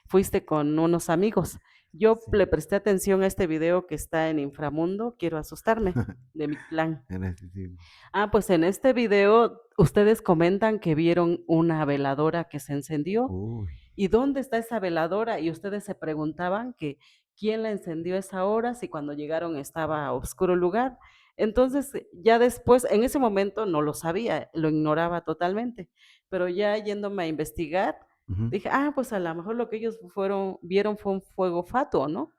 Fuiste con unos amigos. Yo Sí. le presté atención a este video que está en Inframundo, Quiero asustarme, de Mictlán. Era sí. Ah, pues en este video ustedes comentan que vieron una veladora que se encendió. Uy, ¿Y dónde está esa veladora? Y ustedes se preguntaban que quién la encendió a esa hora, si cuando llegaron estaba a oscuro el lugar. Entonces, ya después, en ese momento no lo sabía, lo ignoraba totalmente, pero ya yéndome a investigar, ujú. dije, pues a lo mejor lo que ellos vieron fue un fuego fatuo, ¿no?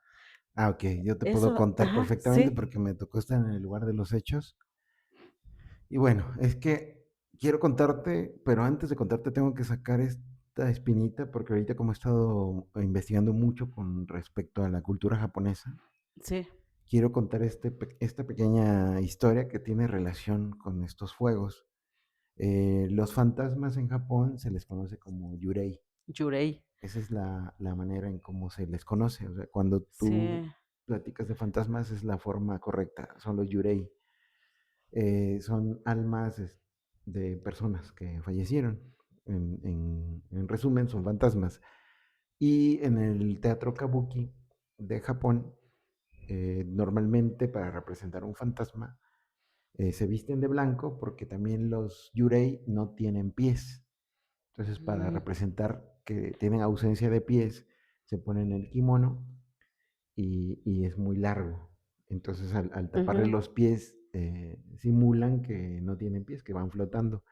Ah, okey, yo te puedo Eso, contar perfectamente sí, porque me tocó estar en el lugar de los hechos. Y bueno, es que quiero contarte, pero antes de contarte tengo que sacar esta espinita, porque ahorita como he estado investigando mucho con respecto a la cultura japonesa, sí. quiero contar esta pequeña historia que tiene relación con estos fuegos. Los fantasmas en Japón se les conoce como yurei. Yurei. Esa es la manera en cómo se les conoce. O sea, cuando tú Sí. platicas de fantasmas es la forma correcta, son los yurei. Son almas de personas que fallecieron. En resumen, son fantasmas. Y en el teatro kabuki de Japón, normalmente para representar un fantasma, se visten de blanco porque también los yurei no tienen pies. Entonces, para Mm, representar que tienen ausencia de pies, se ponen el kimono y es muy largo. Entonces, al taparle ujú, los pies, simulan que no tienen pies, que van flotando.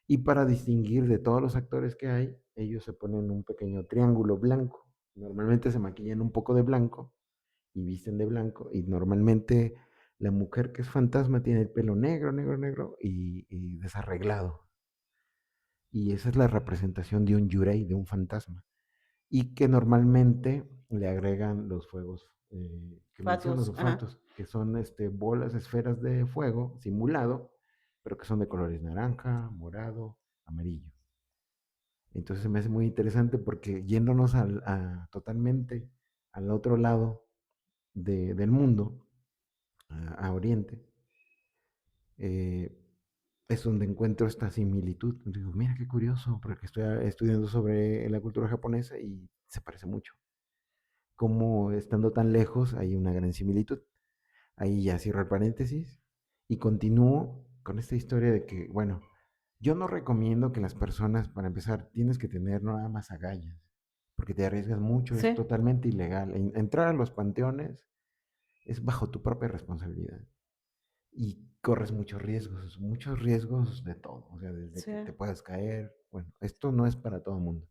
Y para distinguir de todos los actores que hay, ellos se ponen un pequeño triángulo blanco. Normalmente se maquillan un poco de blanco y visten de blanco. Y normalmente la mujer que es fantasma tiene el pelo negro, negro, negro y desarreglado. Y esa es la representación de un yurei, de un fantasma. Y que normalmente le agregan los fuegos que mencionas, fatuos, los ajá. fatos, que son bolas, esferas de fuego simulado, pero que son de colores naranja, morado, amarillo. Entonces se me hace muy interesante porque yéndonos totalmente al otro lado del mundo, a Oriente, eh, es donde encuentro esta similitud. Digo, mira qué curioso, porque estoy estudiando sobre la cultura japonesa y se parece mucho. Como estando tan lejos hay una gran similitud. Ahí ya cierro el paréntesis y continúo con esta historia de que, bueno, yo no recomiendo que las personas, para empezar, tienes que tener nada más agallas, porque te arriesgas mucho, es Sí, totalmente ilegal. Entrar a los panteones es bajo tu propia responsabilidad y corres muchos riesgos de todo, o sea, desde sí, que te puedas caer, bueno, esto no es para todo el mundo.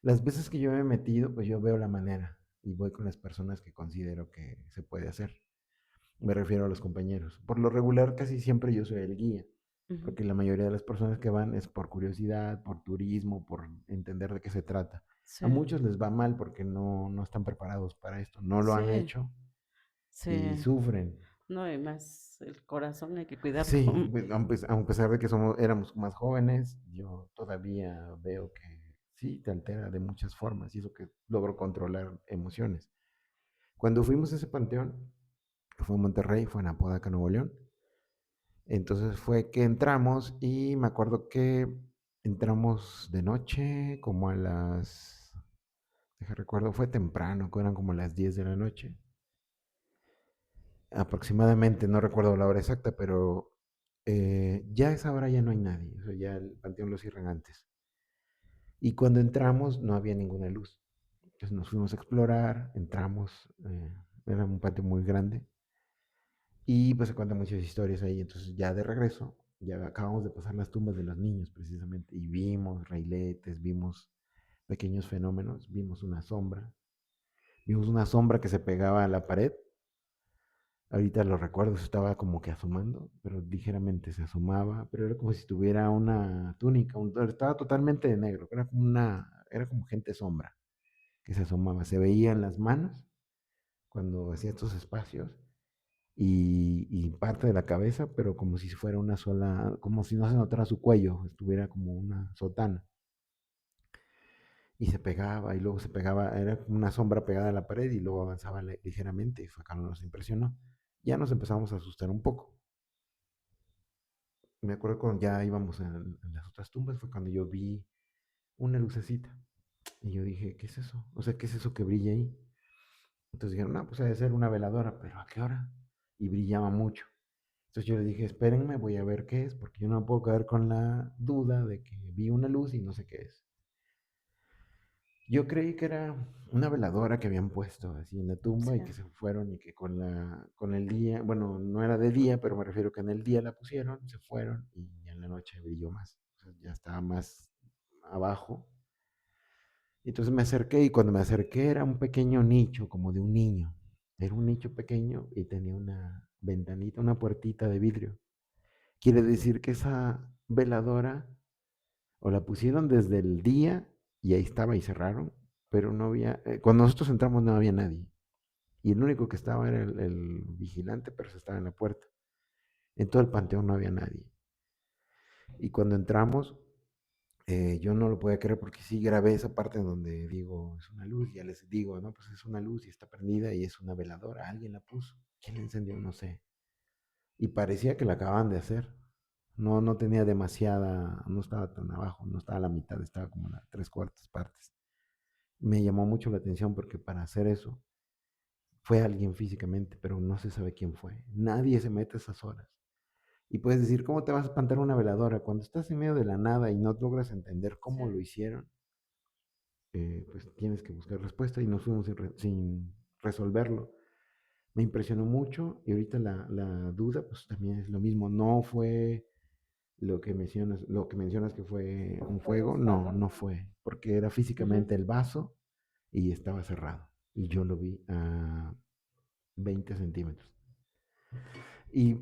Las veces que yo me he metido, pues yo veo la manera y voy con las personas que considero que se puede hacer. Me refiero a los compañeros. Por lo regular, casi siempre yo soy el guía, ujú, porque la mayoría de las personas que van es por curiosidad, por turismo, por entender de qué se trata. A sí, muchos les va mal porque no están preparados para esto, no lo han sí, hecho y sí. sufren. No, y más el corazón hay que cuidarlo. Sí, pues, a pesar de que éramos más jóvenes, yo todavía veo que sí, te altera de muchas formas y eso que logro controlar emociones. Cuando fuimos a ese panteón, que fue en Monterrey, fue en Apodaca, Nuevo León, entonces fue que entramos y me acuerdo que entramos de noche, como a recuerdo, fue temprano, que eran como las 10 de la noche, aproximadamente, no recuerdo la hora exacta, pero ya a esa hora ya no hay nadie, o sea, ya el panteón lo cierran antes. Y cuando entramos no había ninguna luz. Entonces nos fuimos a explorar, entramos, era un patio muy grande y pues se cuentan muchas historias ahí. Entonces ya de regreso Ya acabamos de pasar las tumbas de los niños precisamente y vimos railetes, vimos pequeños fenómenos, vimos una sombra que se pegaba a la pared. Ahorita lo recuerdo, se estaba como que asomando, pero ligeramente se asomaba, pero era como si tuviera una túnica, estaba totalmente de negro, era como gente sombra que se asomaba, se veía en las manos cuando hacía estos espacios y parte de la cabeza, pero como si fuera una sola, como si no se notara su cuello, estuviera como una sotana. Y se pegaba, y luego se pegaba, era como una sombra pegada a la pared y luego avanzaba ligeramente, y fue cuando nos impresionó. Ya nos empezamos a asustar un poco. Me acuerdo cuando ya íbamos en las otras tumbas, fue cuando yo vi una lucecita. Y yo dije, ¿qué es eso? O sea, ¿qué es eso que brilla ahí? Entonces dijeron, no, pues debe ser una veladora, pero ¿a qué hora? Y brillaba mucho. Entonces yo le dije, espérenme, voy a ver qué es, porque yo no puedo quedar con la duda de que vi una luz y no sé qué es. Yo creí que era una veladora que habían puesto así en la tumba y Sí, que se fueron y que con el día, bueno, no era de día, pero me refiero que en el día la pusieron, se fueron y en la noche brilló más. O sea, ya estaba más abajo. Entonces me acerqué y cuando me acerqué era un pequeño nicho, como de un niño. Era un nicho pequeño y tenía una ventanita, una puertita de vidrio. Quiere decir que esa veladora o la pusieron desde el día y ahí estaba y cerraron, pero no había, cuando nosotros entramos no había nadie. Y el único que estaba era el vigilante, pero se estaba en la puerta. En todo el panteón no había nadie. Y cuando entramos, yo no lo podía creer porque sí grabé esa parte en donde digo, es una luz, ya les digo, no, pues es una luz y está prendida y es una veladora, alguien la puso. ¿Quién la encendió? No sé. Y parecía que la acaban de hacer. No, no tenía demasiada, no estaba tan abajo, no estaba a la mitad, estaba como a las tres cuartas partes. Me llamó mucho la atención porque para hacer eso fue alguien físicamente, pero no se sabe quién fue. Nadie se mete a esas horas. Y puedes decir, ¿cómo te vas a espantar una veladora? Cuando estás en medio de la nada y no logras entender sí. cómo lo hicieron, pues tienes que buscar respuesta y nos fuimos sin resolverlo. Me impresionó mucho y ahorita la duda, pues también es lo mismo. No fue lo que mencionas que fue un fuego, no, no fue, porque era Ujú. físicamente el vaso y estaba cerrado. Y yo lo vi a 20 centímetros. Y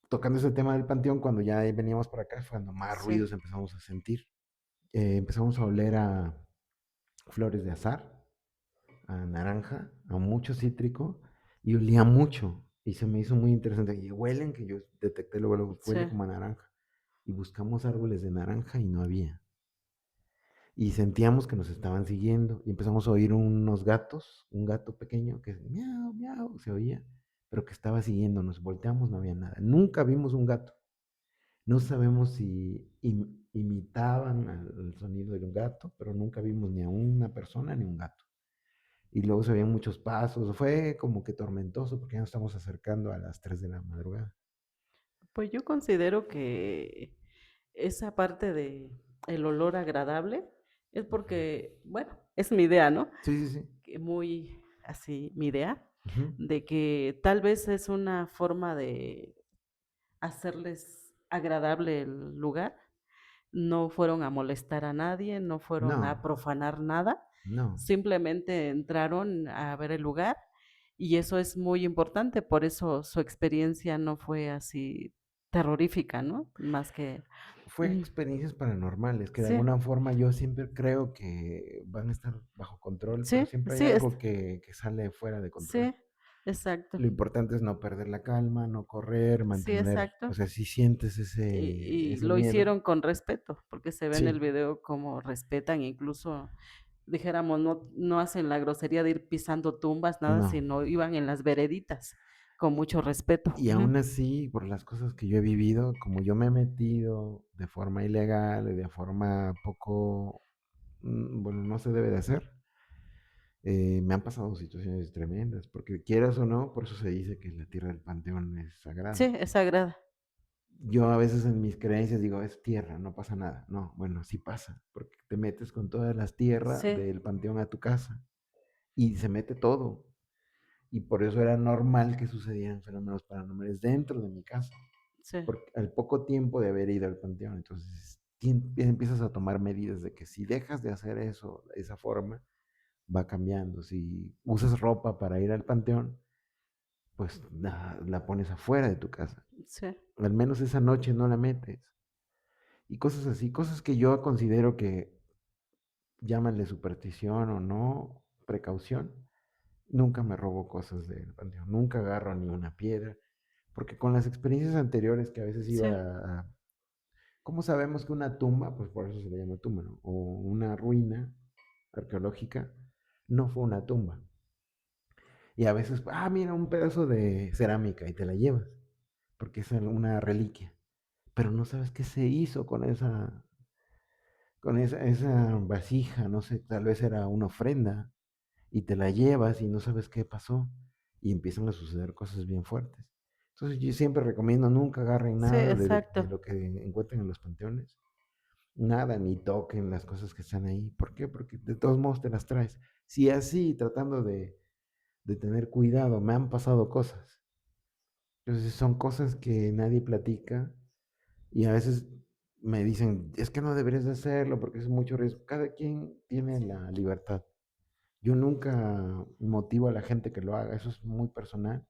tocando ese tema del panteón, cuando ya veníamos para acá, fue cuando más Sí, ruidos empezamos a sentir. Empezamos a oler a flores de azar, a naranja, a mucho cítrico, y olía mucho. Y se me hizo muy interesante. Y huelen, que yo detecté luego, sí. huele como a naranja. Y buscamos árboles de naranja y no había. Y sentíamos que nos estaban siguiendo. Y empezamos a oír unos gatos, un gato pequeño que miau, miau, se oía, pero que estaba siguiéndonos. Volteamos, no había nada. Nunca vimos un gato. No sabemos si imitaban el sonido de un gato, pero nunca vimos ni a una persona ni un gato. Y luego se veían muchos pasos. Fue como que tormentoso porque ya nos estamos acercando a las 3 de la madrugada. Pues yo considero que esa parte de el olor agradable es porque, bueno, es mi idea, ¿no? Sí, sí, sí. Que muy así, mi idea, Ujú. de que tal vez es una forma de hacerles agradable el lugar. No fueron a molestar a nadie, no fueron a No, profanar nada, no. simplemente entraron a ver el lugar y eso es muy importante, por eso su experiencia no fue así terrorífica, ¿no? Más que Fue mm, experiencias paranormales que de sí, alguna forma yo siempre creo que van a estar bajo control, pero sí, siempre hay sí, algo que sale fuera de control. sí, exacto, Lo importante es no perder la calma, no correr, sí, mantener, o exacto. sea, si sientes Y ese lo miedo, hicieron con respeto, porque se ve en el sí. video cómo respetan, incluso dijéramos, no hacen la grosería de ir pisando tumbas, nada, No. sino iban en las vereditas con mucho respeto. Y Ujú. aún así, por las cosas que yo he vivido, como yo me he metido de forma ilegal y de forma poco, bueno, no se debe de hacer, me han pasado situaciones tremendas, porque quieras o no, por eso se dice que la tierra del panteón es Sí, sagrada. es sagrada. Yo a veces en mis creencias digo, es tierra, no pasa nada. No, bueno, sí pasa, porque te metes con todas las tierras Sí, del panteón a tu casa y se mete todo. Y por eso era normal que sucedieran fenómenos paranormales dentro de mi casa. sí, porque al poco tiempo de haber ido al panteón, entonces empiezas a tomar medidas de que si dejas de hacer eso de esa forma, va cambiando. Si usas ropa para ir al panteón, pues la pones afuera de tu casa. sí, Al menos esa noche no la metes. Y cosas así, cosas que yo considero que llámanle superstición o no, precaución. Nunca me robo cosas del panteón, nunca agarro ni una piedra, porque con las experiencias anteriores que a veces iba sí, ¿cómo sabemos que una tumba, pues por eso se le llama tumba, ¿no? O una ruina arqueológica no fue una tumba? Y a veces, mira, un pedazo de cerámica y te la llevas, porque es una reliquia, pero no sabes qué se hizo con esa vasija, no sé, tal vez era una ofrenda, y te la llevas y no sabes qué pasó, y empiezan a suceder cosas bien fuertes. Entonces yo siempre recomiendo nunca agarren sí, nada de exacto. lo que encuentren en los panteones, nada, ni toquen las cosas que están ahí. ¿Por qué? Porque de todos modos te las traes. Si así, tratando de tener cuidado, me han pasado cosas. Entonces son cosas que nadie platica y a veces me dicen, es que no deberías de hacerlo porque es mucho riesgo. Cada quien tiene Sí, la libertad. Yo nunca motivo a la gente que lo haga, eso es muy personal.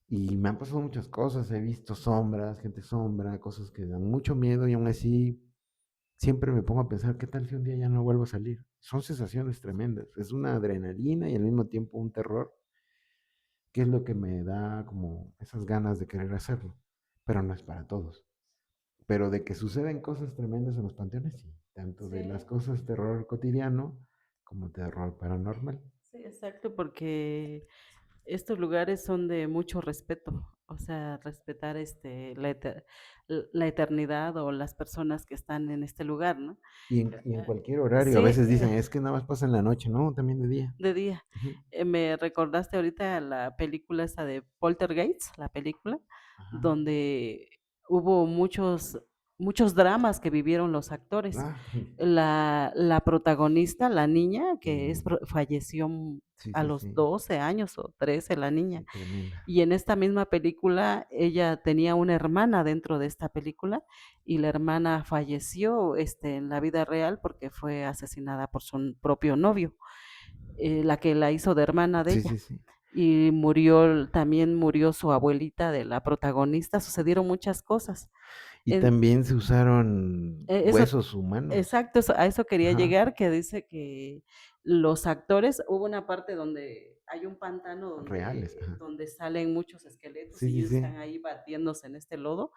Y me han pasado muchas cosas, he visto sombras, gente sombra, cosas que dan mucho miedo y aún así siempre me pongo a pensar, ¿qué tal si un día ya no vuelvo a salir? Son sensaciones tremendas, es una adrenalina y al mismo tiempo un terror, que es lo que me da como esas ganas de querer hacerlo, pero no es para todos. Pero de que suceden cosas tremendas en los panteones, sí, tanto de las sí, cosas terror cotidiano como terror paranormal. sí, exacto, porque estos lugares son de mucho respeto, o sea, respetar la eternidad o las personas que están en este lugar, ¿no? Y en cualquier horario, a Sí, veces dicen, es que nada más pasa en la noche, no, también de día. de día. Ujú. Me recordaste ahorita la película esa de Poltergeist, la película, Ajá. donde hubo muchos dramas que vivieron los actores. Ah, La protagonista, la niña, que mm, falleció sí, a sí, los sí, 12 años o 13 la niña. sí, tremenda. Y en esta misma película, ella tenía una hermana dentro de esta película, y la hermana falleció, en la vida real porque fue asesinada por su propio novio, la que la hizo de hermana de Sí, ella. sí, sí. Y también murió su abuelita de la protagonista, sucedieron muchas cosas. Y En también se usaron eso huesos humanos. exacto, a eso quería Ajá, llegar, que dice que los actores hubo una parte donde hay un pantano reales, ajá. donde salen muchos esqueletos Sí, y sí, ellos sí. están ahí batiéndose en este lodo.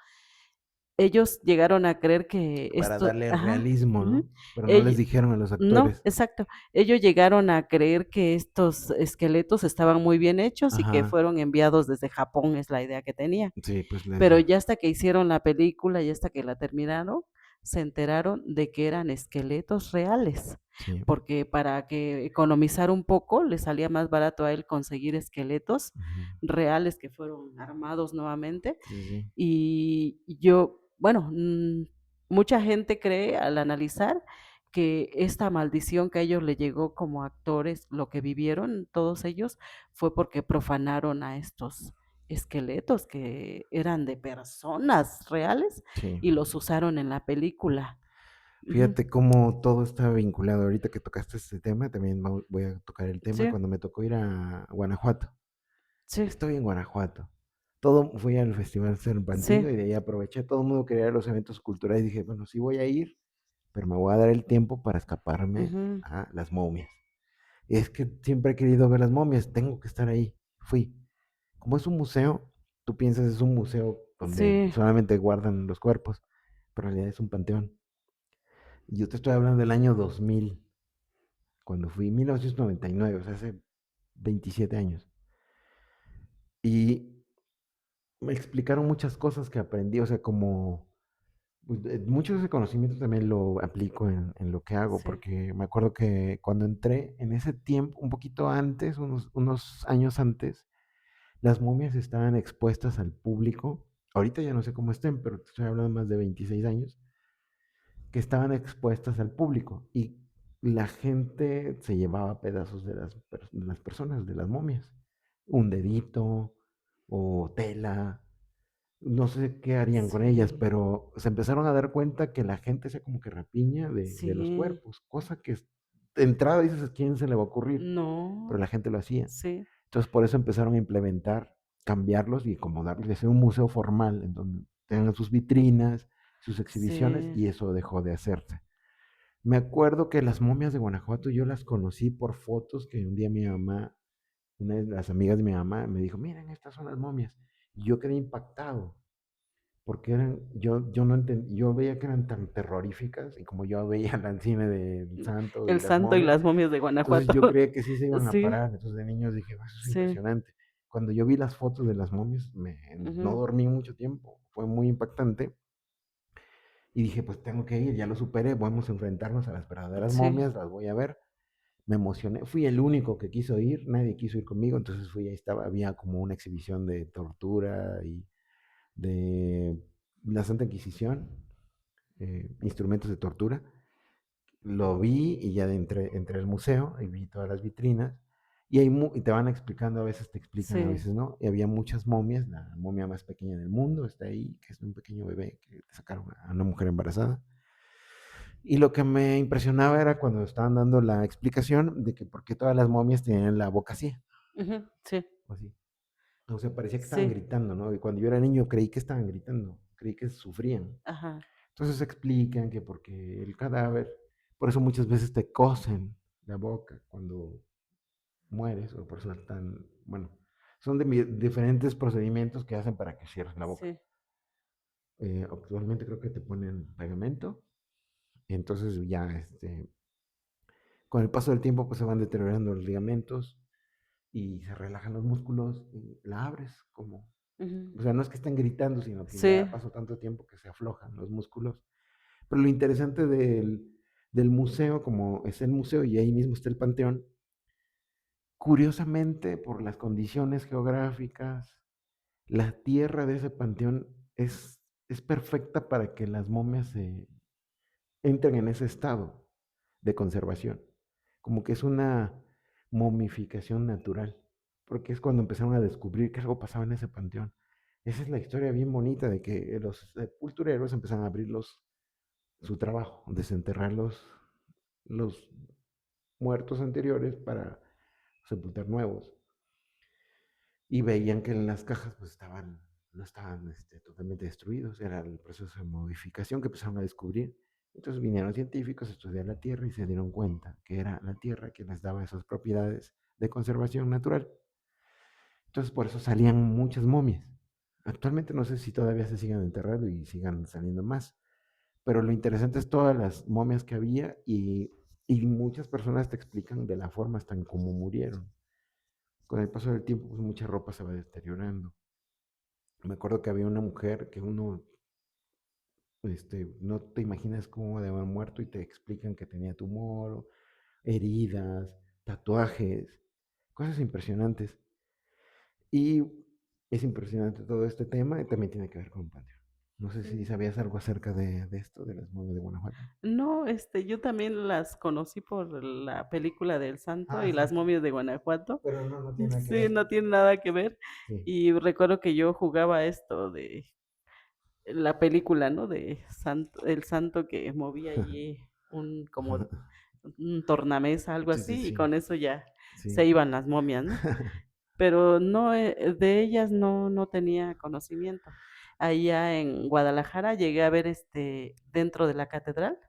Ellos llegaron a creer que Para esto darle ajá, realismo, ujú, ¿no? Pero no les ell dijeron a los no, actores. exacto. Ellos llegaron a creer que estos esqueletos estaban muy bien hechos y que Ajá. fueron enviados desde Japón, es la idea que tenían. Sí, pues Pero ya hasta que hicieron la película y hasta que la terminaron, se enteraron de que eran esqueletos reales, sí. porque para que economizar un poco, le salía más barato a él conseguir esqueletos Ujú. reales que fueron armados nuevamente. Sí, sí. Y yo, bueno, mucha gente cree al analizar que esta maldición que a ellos le llegó como actores, lo que vivieron todos ellos, fue porque profanaron a estos esqueletos que eran de personas reales Sí. y los usaron en la película. Ujú. Fíjate cómo todo está vinculado. Ahorita que tocaste este tema, también voy a tocar el tema Sí, cuando me tocó ir a Guanajuato. sí, Estoy en Guanajuato. Fui al Festival sí, Cervantino y de ahí aproveché. Todo el mundo quería ir a los eventos culturales y dije, bueno, sí voy a ir, pero me voy a dar el tiempo para escaparme ujú, a las momias. Es que siempre he querido ver las momias, tengo que estar ahí. Fui. Como es un museo, tú piensas es un museo donde sí, solamente guardan los cuerpos, pero en realidad es un panteón. Y yo te estoy hablando del año 2000, cuando fui, 1999, o sea, hace 27 años. Y me explicaron muchas cosas que aprendí, o sea, como pues, mucho de ese conocimiento también lo aplico en lo que hago, sí, porque me acuerdo que cuando entré en ese tiempo, un poquito antes, unos años antes, las momias estaban expuestas al público. Ahorita ya no sé cómo estén, pero te estoy hablando más de 26 años, que estaban expuestas al público y la gente se llevaba pedazos de las personas, de las momias. Un dedito o tela. no sé qué harían con ellas, Sí, pero se empezaron a dar cuenta que la gente hacía como que rapiña de los sí, cuerpos, cosa que de entrada dices, ¿a quién se le va a ocurrir? Pero no, la gente lo hacía. sí, Entonces por eso empezaron a implementar, cambiarlos y como darles de ser un museo formal en donde tengan sus vitrinas, sus exhibiciones, sí, y eso dejó de hacerse. Me acuerdo que las momias de Guanajuato yo las conocí por fotos que un día mi mamá, una de las amigas de mi mamá, me dijo, miren, estas son las momias. Y yo quedé impactado, porque yo no entendí, yo veía que eran tan terroríficas, y como yo veía el cine del santo y el las santo y momias, las momias de entonces Guanajuato. yo creía que sí se iban a Sí, parar. Entonces de niños dije, "Ah, eso es sí, impresionante". Cuando yo vi las fotos de las momias, no ujú, dormí mucho tiempo, fue muy impactante. Y dije, pues tengo que ir, ya lo superé, vamos a enfrentarnos a las verdaderas sí, momias, las voy a ver. Me emocioné, fui el único que quiso ir, nadie quiso ir conmigo, entonces fui, ahí estaba, había como una exhibición de tortura y de la Santa Inquisición, instrumentos de tortura. Lo vi y ya entré al museo y vi todas las vitrinas y, y te van explicando, a veces te explican, a sí, veces no. Y había muchas momias, la momia más pequeña del mundo está ahí, que es un pequeño bebé que sacaron a una mujer embarazada. Y lo que me impresionaba era cuando estaban dando la explicación de que por qué todas las momias tenían la boca así, ujú, sí, o así. O sea, parecía que estaban sí, gritando, ¿no? Y cuando yo era niño creí que estaban gritando, creí que sufrían. ajá, Entonces explican que porque el cadáver, por eso muchas veces te cosen la boca cuando mueres, o por eso están, bueno, son diferentes procedimientos que hacen para que cierres la boca. sí, Actualmente creo que te ponen pegamento, y entonces ya, con el paso del tiempo pues se van deteriorando los ligamentos y se relajan los músculos y la abres como, ujú, o sea, no es que estén gritando, sino que sí, ya pasó tanto tiempo que se aflojan los músculos. Pero lo interesante del museo, como es el museo y ahí mismo está el panteón, curiosamente por las condiciones geográficas, la tierra de ese panteón es perfecta para que las momias entren en ese estado de conservación. Como que es una momificación natural, porque es cuando empezaron a descubrir que algo pasaba en ese panteón. Esa es la historia bien bonita de que los sepultureros empezaron a abrir su trabajo, desenterrar los muertos anteriores para sepultar nuevos. Y veían que en las cajas pues no estaban totalmente destruidos, era el proceso de modificación que empezaron a descubrir. Entonces vinieron científicos a estudiar la Tierra y se dieron cuenta que era la Tierra que les daba esas propiedades de conservación natural. Entonces por eso salían muchas momias. Actualmente no sé si todavía se sigan enterrando y sigan saliendo más, pero lo interesante es todas las momias que había y muchas personas te explican de la forma hasta en cómo murieron. Con el paso del tiempo, pues mucha ropa se va deteriorando. Me acuerdo que había una mujer que uno, no te imaginas cómo debe haber muerto y te explican que tenía tumor, heridas, tatuajes, cosas impresionantes. Y es impresionante todo este tema y también tiene que ver con Panteón. No sé si sí. sabías algo acerca de esto, de las momias de Guanajuato. No, yo también las conocí por la película del Santo Ah, y las sí, momias de Guanajuato. pero no, no tiene nada que Sí, ver. no tiene nada que ver. Sí. Y recuerdo que yo jugaba esto de la película, ¿no? De Santo, el Santo que movía allí como un tornamesa, algo Sí, sí, así, y sí, con eso ya se sí. iban las momias, ¿no? Pero no, de ellas no tenía conocimiento. Allá en Guadalajara llegué a ver dentro de la catedral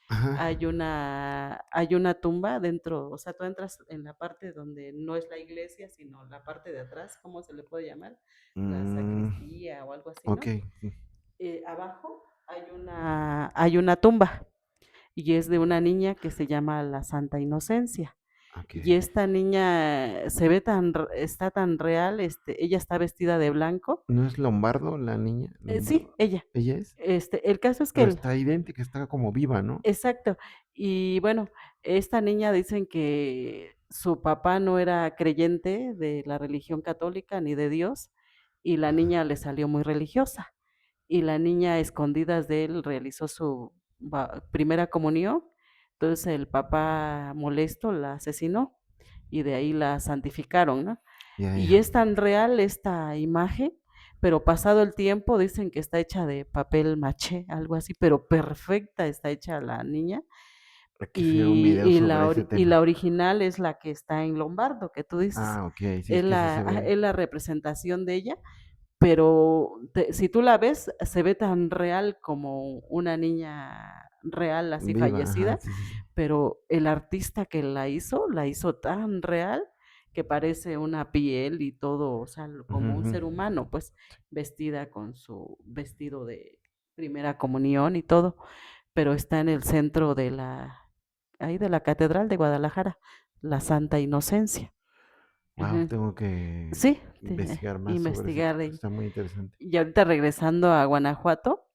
Ajá. hay una tumba dentro, o sea, tú entras en la parte donde no es la iglesia, sino la parte de atrás, ¿cómo se le puede llamar? La Mm, sacristía o algo así, ok. ¿no? Abajo hay una tumba y es de una niña que se llama la Santa Inocencia. Ok. Y esta niña se ve está tan real, ella está vestida de blanco. ¿No es Lombardo la niña? Sí, ¿Lombardo? ella. ¿Ella es? El caso es que Pero está idéntica, está como viva, ¿no? exacto. Y bueno, esta niña dicen que su papá no era creyente de la religión católica ni de Dios, y la Ajá. niña le salió muy religiosa. Y la niña, a escondidas de él, realizó su primera comunión. Entonces el papá molesto la asesinó y de ahí la santificaron, ¿no? Ya, Y ya. es tan real esta imagen pero pasado el tiempo dicen que está hecha de papel maché, algo así, pero perfecta está hecha la niña. Hay que hacer un Y, video y sobre la, ese y la tema. original es la que está en Lombardo, que tú dices. Ah, ok, sí, es que sí se ve. Es la representación de ella, pero si tú la ves, se ve tan real como una niña real, así Viva, ajá, fallecida, sí, sí, sí. pero el artista que la hizo tan real que parece una piel y todo, o sea, Ujú, como un ujú. ser humano, pues vestida con su vestido de primera comunión y todo, pero está en el centro de ahí de la Catedral de Guadalajara, la Santa Inocencia. Wow, Ujú. tengo que Sí, investigar más sobre ese investigar. tema. Está muy interesante. Y ahorita regresando a Guanajuato,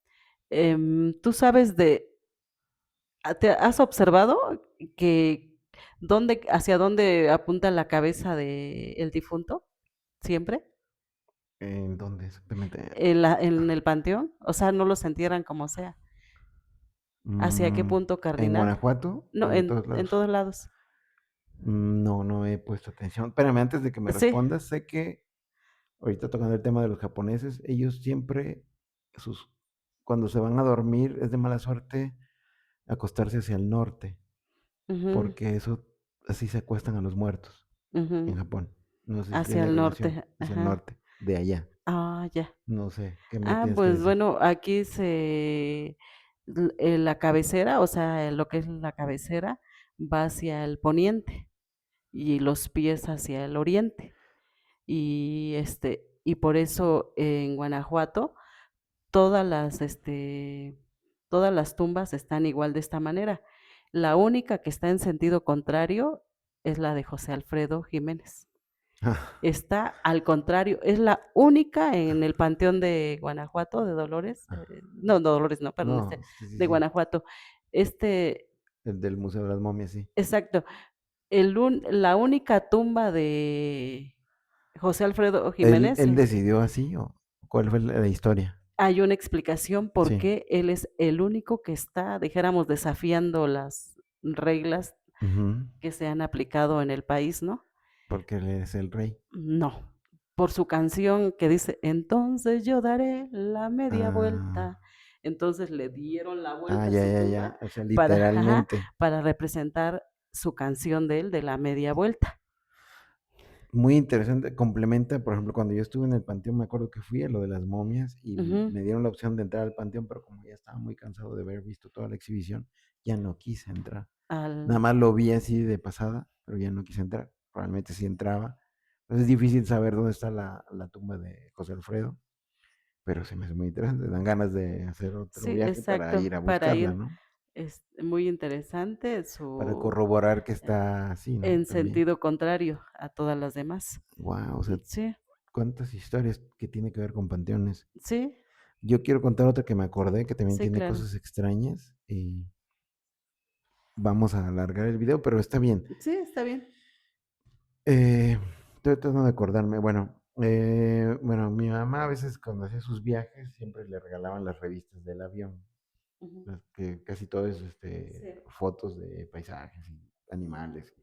¿tú sabes te has observado que hacia dónde apunta la cabeza del difunto? Siempre. ¿En dónde exactamente? En el panteón. O sea, no los entierran como sea. ¿Hacia qué Mm, punto ¿En cardinal? Guanajuato No, o en todos en lados? todos lados. No, no he puesto atención. Espérame, antes de que me Sí. respondas, sé que ahorita tocando el tema de los japoneses, ellos siempre, sus, cuando se van a dormir, es de mala suerte acostarse hacia el norte, Ujú, porque eso así se acuestan a los muertos en ujú. Japón. No sé si Hacia tiene el relación norte. hacia el Ajá. norte, de allá. Ah, ya. No sé, ¿qué me Ah, tienes que pues decir? bueno, aquí la cabecera, o sea, lo que es la cabecera, va hacia el poniente y los pies hacia el oriente. Y por eso en Guanajuato todas todas las tumbas están igual de esta manera. La única que está en sentido contrario es la de José Alfredo Jiménez. Está al contrario, es la única en el Panteón de Guanajuato, de Dolores, no, Dolores no, perdón, No, sí, sí, de sí. Guanajuato. Este, El del Museo de las Momias, sí. exacto, la única tumba de José Alfredo Jiménez, ¿Él decidió así o cuál fue la historia? hay una explicación por Sí. qué él es el único que está, dijéramos, desafiando las reglas Ujú. que se han aplicado en el país, ¿no? Porque él es el rey. No, por su canción que dice, entonces yo daré la media Ah, vuelta. Entonces le dieron la ah, vuelta a ya, su ya, tumba ya. O sea, ajá, literalmente. para representar su canción de él de la media vuelta. Muy interesante. Complementa, por ejemplo, cuando yo estuve en el panteón, me acuerdo que fui a lo de las momias y Ujú, me dieron la opción de entrar al panteón, pero como ya estaba muy cansado de haber visto toda la exhibición, ya no quise entrar. Nada al, más lo vi así de pasada, pero ya no quise entrar. Probablemente sí entraba. Pues es difícil saber dónde está la tumba de José Alfredo, pero se me hace muy interesante. Dan ganas de hacer otro sí, viaje para exacto, ir a para buscarla, ir. ¿no? Es muy interesante Para corroborar que eh, está así, ¿no? en También. sentido contrario a todas las demás. Wow, o sea, Sí, cuántas historias que tiene que ver con panteones. sí, Yo quiero contar otra que me acordé que también sí, tiene claro. cosas extrañas y vamos a alargar el video, pero está bien. Sí, está bien. Estoy tratando de acordarme. Bueno, mi mamá a veces cuando hacía sus viajes siempre le regalaban las revistas del avión, Ujú. que casi todo es Sí. fotos de paisajes y animales.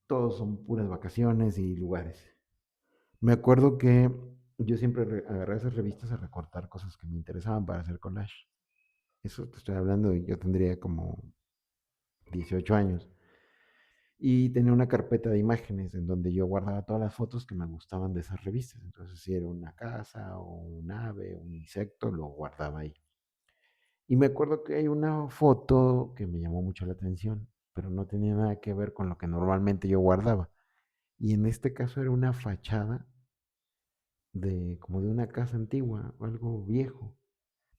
Todos son puras vacaciones y lugares. Me acuerdo que yo siempre agarré esas revistas a recortar cosas que me interesaban para hacer collage. Eso te estoy hablando, y yo tendría como 18 años. Y tenía una carpeta de imágenes en donde yo guardaba todas las fotos que me gustaban de esas revistas. Entonces, si era una casa o un ave, un insecto, lo guardaba ahí. Y me acuerdo que hay una foto que me llamó mucho la atención, pero no tenía nada que ver con lo que normalmente yo guardaba. Y en este caso era una fachada de como de una casa antigua o algo viejo,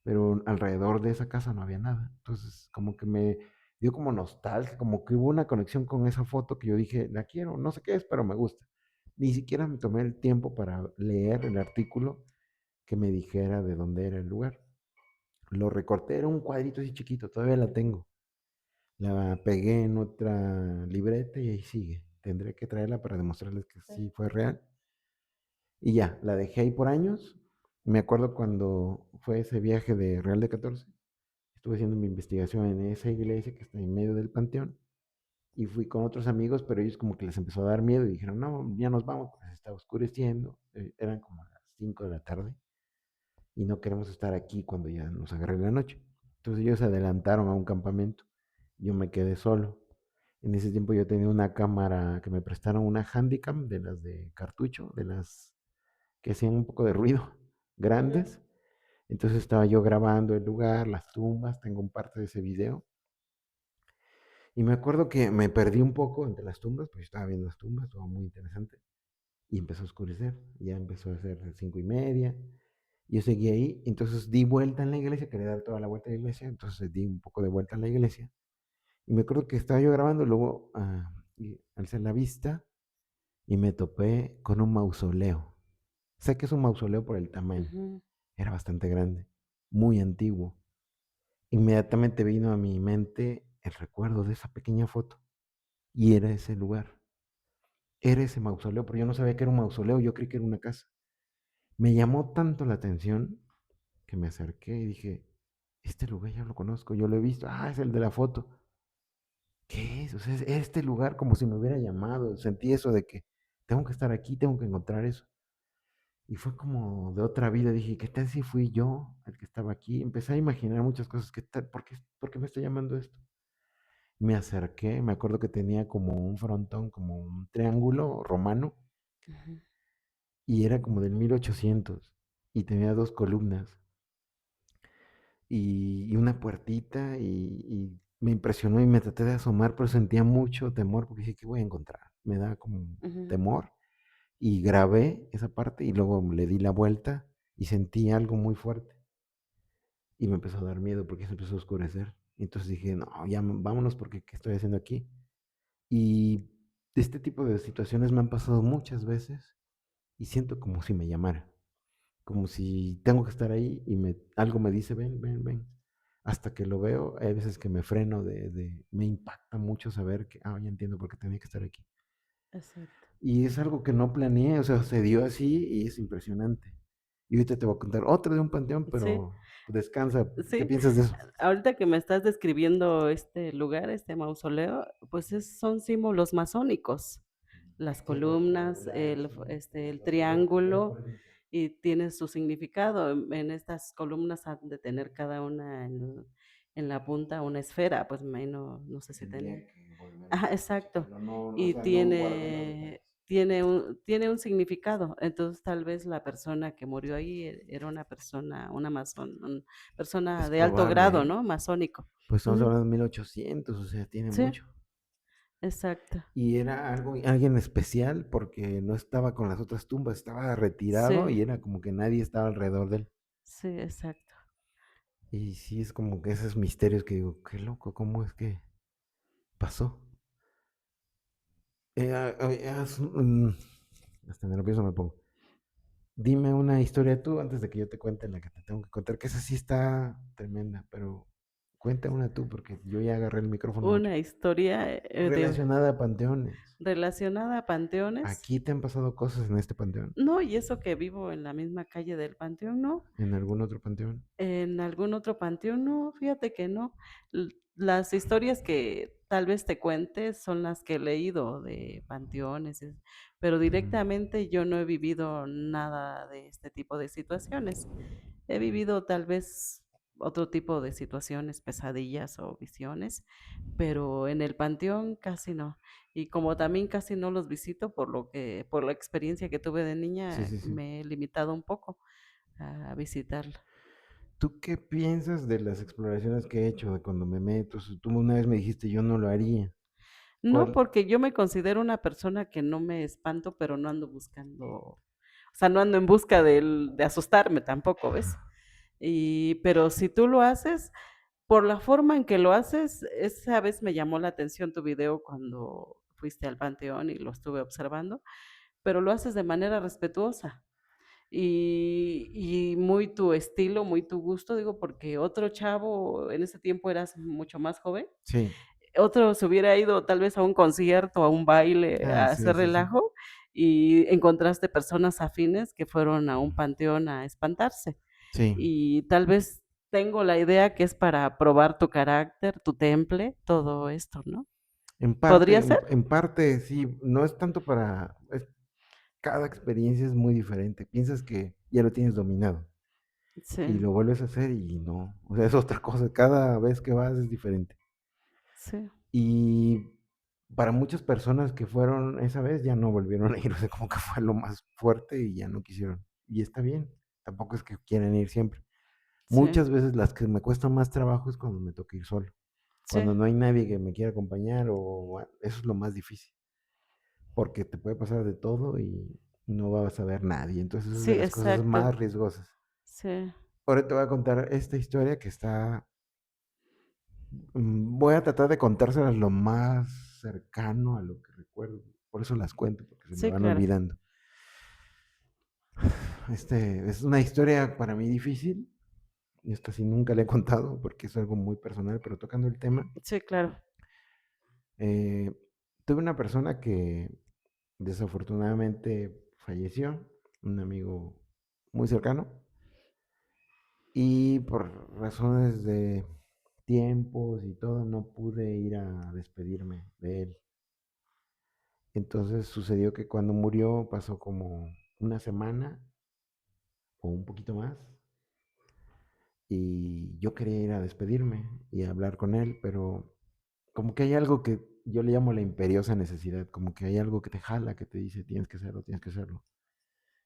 pero alrededor de esa casa no había nada. Entonces, como que me dio como nostalgia, como que hubo una conexión con esa foto que yo dije, la quiero, no sé qué es, pero me gusta. Ni siquiera me tomé el tiempo para leer el artículo que me dijera de dónde era el lugar. Lo recorté, era un cuadrito así chiquito, todavía la tengo. La pegué en otra libreta y ahí sigue. Tendré que traerla para demostrarles que sí fue real. Y ya, la dejé ahí por años. Me acuerdo cuando fue ese viaje de Real de 14. Estuve haciendo mi investigación en esa iglesia que está en medio del panteón. Y fui con otros amigos, pero ellos como que les empezó a dar miedo y dijeron, no, ya nos vamos, pues se está oscureciendo. Eran como las 5 de la tarde y no queremos estar aquí cuando ya nos agarre la noche. Entonces ellos se adelantaron a un campamento. Yo me quedé solo. En ese tiempo yo tenía una cámara que me prestaron, una Handycam de las de cartucho, de las que hacían un poco de ruido, Ujú. grandes. Entonces estaba yo grabando el lugar, las tumbas, tengo un parte de ese video. Y me acuerdo que me perdí un poco entre las tumbas, pues estaba viendo las tumbas, todo muy interesante. Y empezó a oscurecer, ya empezó a ser 5:30. Yo seguí ahí, entonces di vuelta en la iglesia, quería dar toda la vuelta a la iglesia, entonces di un poco de vuelta en la iglesia. Y me acuerdo que estaba yo grabando, luego y alcé la vista y me topé con un mausoleo. Sé que es un mausoleo por el tamaño, Ujú. era bastante grande, muy antiguo. Inmediatamente vino a mi mente el recuerdo de esa pequeña foto y era ese lugar, era ese mausoleo, pero yo no sabía que era un mausoleo, yo creí que era una casa. Me llamó tanto la atención que me acerqué y dije, este lugar ya lo conozco, yo lo he visto, es el de la foto. ¿Qué es? O sea, es este lugar como si me hubiera llamado, sentí eso de que tengo que estar aquí, tengo que encontrar eso. Y fue como de otra vida, dije, ¿qué tal si fui yo el que estaba aquí? Empecé a imaginar muchas cosas, ¿qué tal? ¿Por qué me está llamando esto? Me acerqué, me acuerdo que tenía como un frontón, como un triángulo romano, Ujú. y era como del 1800, y tenía dos columnas, y una puertita, y me impresionó y me traté de asomar, pero sentía mucho temor, porque dije, ¿qué voy a encontrar? Me da como Ujú. temor, y grabé esa parte, y luego le di la vuelta, y sentí algo muy fuerte, y me empezó a dar miedo, porque se empezó a oscurecer. Entonces dije, no, ya vámonos, porque ¿qué estoy haciendo aquí? Y este tipo de situaciones me han pasado muchas veces, y siento como si me llamara, como si tengo que estar ahí y algo me dice, ven, ven, ven. Hasta que lo veo, hay veces que me freno me impacta mucho saber que, ya entiendo por qué tenía que estar aquí. Exacto. Y es algo que no planeé, o sea, se dio así y es impresionante. Y ahorita te voy a contar otro de un panteón, Sí, pero descansa. ¿Qué sí. piensas de eso? Ahorita que me estás describiendo este lugar, este mausoleo, pues son símbolos masónicos. Las columnas, el triángulo, y tiene su significado. En estas columnas han de tener cada una en la punta una esfera, pues me no sé si Tendría tenían. que volver Ajá, a exacto. checarlo. No, o Y sea, no guardé los detalles. tiene un significado. Entonces, tal vez la persona que murió ahí era una persona, una persona Es de alto probable, grado, ¿eh? ¿no? Masónico. Pues estamos Ujú. hablando de 1800, o sea, tiene Sí, mucho. exacto. Y era alguien especial porque no estaba con las otras tumbas, estaba retirado Sí, y era como que nadie estaba alrededor de él. sí, exacto. Y sí, es como que esos misterios que digo, qué loco, ¿cómo es que pasó? Hasta nervioso me pongo. Dime una historia tú antes de que yo te cuente la que te tengo que contar, que esa sí está tremenda, pero cuenta una tú porque yo ya agarré el micrófono mucho. Una historia, Relacionada a panteones. relacionada a panteones. ¿Aquí te han pasado cosas en este panteón? No, y eso que vivo en la misma calle del panteón, no. ¿En algún otro panteón? En algún otro panteón, no, fíjate que no. Las historias que tal vez te cuente son las que he leído de panteones, pero Ujú. directamente yo no he vivido nada de este tipo de situaciones. He vivido tal vez otro tipo de situaciones, pesadillas o visiones, pero en el panteón casi no. Y como también casi no los visito por la experiencia que tuve de Sí, niña, sí, sí. me he limitado un poco a visitarlo. ¿Tú qué piensas de las exploraciones que he hecho, de cuando me meto? Tú una vez me dijiste, yo no lo haría. No, ¿Cuál? porque yo me considero una persona que no me espanto, pero no ando buscando, o sea, no ando en busca de asustarme tampoco, ¿ves? Pero si tú lo haces, por la forma en que lo haces, esa vez me llamó la atención tu video cuando fuiste al panteón y lo estuve observando, pero lo haces de manera respetuosa y muy tu estilo, muy tu gusto, digo, porque otro chavo, en ese tiempo eras mucho más joven, Sí. otro se hubiera ido tal vez a un concierto, a un baile, a Sí, hacer sí, sí. relajo, y encontraste personas afines que fueron a un panteón a espantarse. Sí. Y tal vez tengo la idea que es para probar tu carácter, tu temple, todo esto, ¿no? En parte, ¿Podría en, ser? en parte sí, no es tanto cada experiencia es muy diferente. Piensas que ya lo tienes dominado y Sí, lo vuelves a hacer y no, o sea, es otra cosa. Cada vez que vas es diferente. sí, Y para muchas personas que fueron esa vez ya no volvieron a ir, o sea, como que fue lo más fuerte y ya no quisieron. Y está bien, tampoco es que quieran ir siempre. sí, Muchas veces las que me cuestan más trabajo es cuando me toca ir solo. Cuando sí, no hay nadie que me quiera acompañar o bueno, eso es lo más difícil, porque te puede pasar de todo y no vas a ver nadie. Entonces eso es de sí, las cosas exacto. más riesgosas. Sí, Ahora te voy a contar esta historia que está, voy a tratar de contárselas lo más cercano a lo que recuerdo. Por eso las cuento, porque se me sí, van claro. olvidando. Es una historia para mí difícil. Y esta sí nunca la he contado porque es algo muy personal, pero tocando el tema, Sí, claro. eh, tuve una persona que desafortunadamente falleció, un amigo muy cercano, y por razones de tiempos y todo, no pude ir a despedirme de él. Entonces sucedió que cuando murió pasó como una semana o un poquito más y yo quería ir a despedirme y a hablar con él, pero como que hay algo que yo le llamo la imperiosa necesidad, como que hay algo que te jala, que te dice tienes que hacerlo, tienes que hacerlo.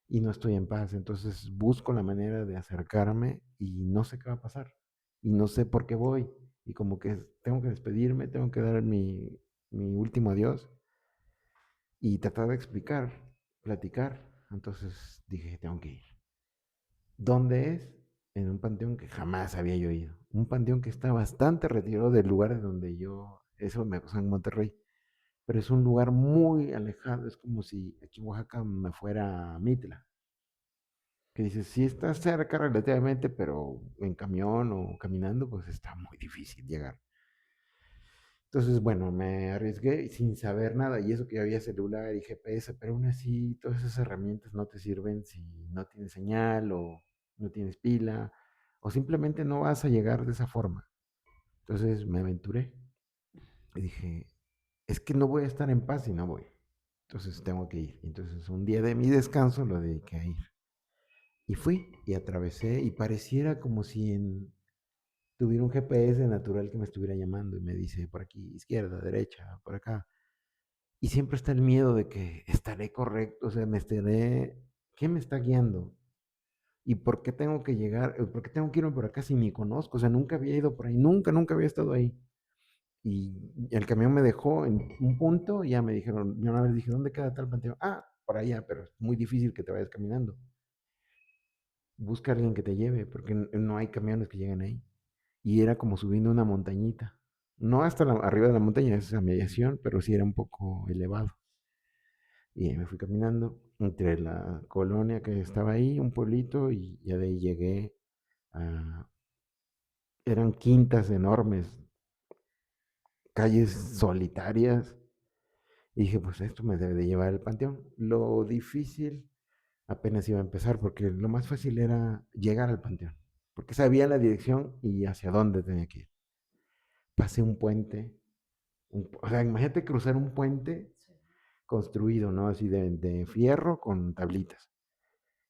Y no estoy en paz, entonces busco la manera de acercarme y no sé qué va a pasar. Y no sé por qué voy. Y como que tengo que despedirme, tengo que dar mi último adiós y tratar de explicar, platicar. Entonces dije, tengo que ir. ¿Dónde es? En un panteón que jamás había yo ido. Un panteón que está bastante retirado del lugar de donde yo, eso me pasó en Monterrey, pero es un lugar muy alejado, es como si aquí en Oaxaca me fuera a Mitla, que dices, sí está cerca relativamente, pero en camión o caminando, pues está muy difícil llegar. Entonces, bueno, me arriesgué sin saber nada, y eso que había celular y GPS, pero aún así todas esas herramientas no te sirven si no tienes señal o no tienes pila, o simplemente no vas a llegar de esa forma. Entonces me aventuré y dije, es que no voy a estar en paz si no voy. Entonces tengo que ir. Entonces un día de mi descanso lo dediqué a ir. Y fui y atravesé y pareciera como si tuviera un GPS natural que me estuviera llamando y me dice por aquí, izquierda, derecha, por acá. Y siempre está el miedo de que estaré correcto, o sea, me estaré, ¿qué me está guiando? ¿Y por qué tengo que llegar? ¿Por qué tengo que irme por acá si ni conozco? O sea, nunca había ido por ahí, nunca había estado ahí. Y el camión me dejó en un punto y ya me dijeron, yo una vez dije, ¿dónde queda tal panteón? Ah, por allá, pero es muy difícil que te vayas caminando. Busca a alguien que te lleve, porque no hay camiones que lleguen ahí. Y era como subiendo una montañita. No hasta arriba de la montaña, es esa mediación, pero sí era un poco elevado. Y me fui caminando entre la colonia que estaba ahí, un pueblito, y ya de ahí llegué a... Eran quintas enormes, calles solitarias. Y dije, pues esto me debe de llevar al panteón. Lo difícil apenas iba a empezar, porque lo más fácil era llegar al panteón, porque sabía la dirección y hacia dónde tenía que ir. Pasé un puente, o sea, imagínate cruzar un puente construido, ¿no? Así de fierro con tablitas.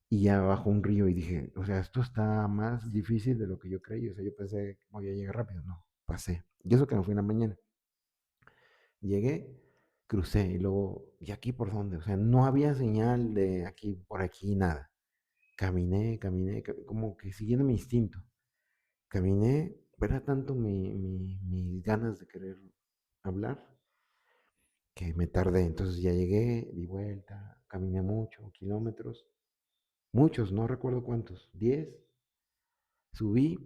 Y ya bajo un río y dije, o sea, esto está más difícil de lo que yo creí. O sea, yo pensé que voy a llegar rápido. No, pasé. Y eso que me fui en la mañana. Llegué, crucé y luego, ¿y aquí por dónde? O sea, no había señal de aquí, por aquí, nada. Caminé, como que siguiendo mi instinto. Caminé, pero era tanto mis ganas de querer hablar que me tardé. Entonces ya llegué, di vuelta, caminé mucho, kilómetros, muchos, no recuerdo cuántos, 10. Subí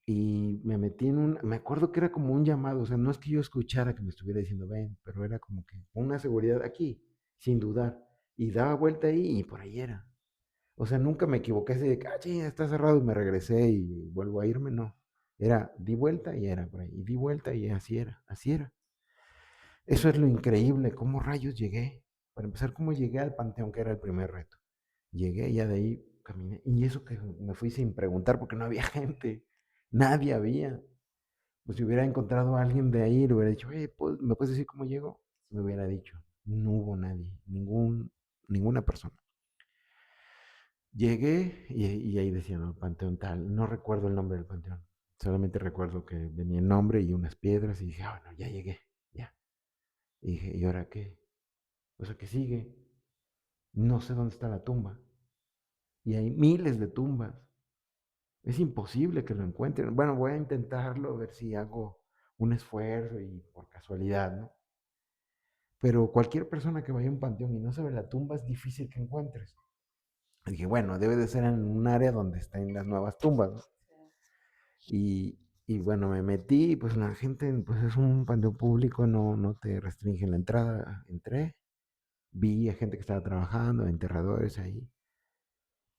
y me metí en me acuerdo que era como un llamado, o sea, no es que yo escuchara que me estuviera diciendo ven, pero era como que una seguridad aquí, sin dudar. Y daba vuelta ahí y por ahí era. O sea, nunca me equivoqué así de que, ah, ching, está cerrado y me regresé y vuelvo a irme, no. Era, di vuelta y era por ahí. Y di vuelta y así era, así era. Eso es lo increíble, cómo rayos llegué. Para empezar, cómo llegué al panteón, que era el primer reto. Llegué y ya de ahí caminé. Y eso que me fui sin preguntar porque no había gente. Nadie había. Pues si hubiera encontrado a alguien de ahí, le hubiera dicho, ¿me puedes decir cómo llego? Me hubiera dicho. No hubo nadie. ninguna persona. Llegué y ahí decía, ¿no? Panteón tal, no recuerdo el nombre del panteón, solamente recuerdo que venía el nombre y unas piedras y dije, ah, bueno, ya llegué, ya. Y dije, ¿y ahora qué? O sea, ¿qué sigue? No sé dónde está la tumba. Y hay miles de tumbas. Es imposible que lo encuentren. Bueno, voy a intentarlo, a ver si hago un esfuerzo y por casualidad, ¿no? Pero cualquier persona que vaya a un panteón y no sabe la tumba es difícil que encuentres. Y dije, bueno, debe de ser en un área donde están las nuevas tumbas, ¿no? Y bueno, me metí, pues la gente, pues es un panteón público, no te restringen la entrada. Entré, vi a gente que estaba trabajando, enterradores ahí.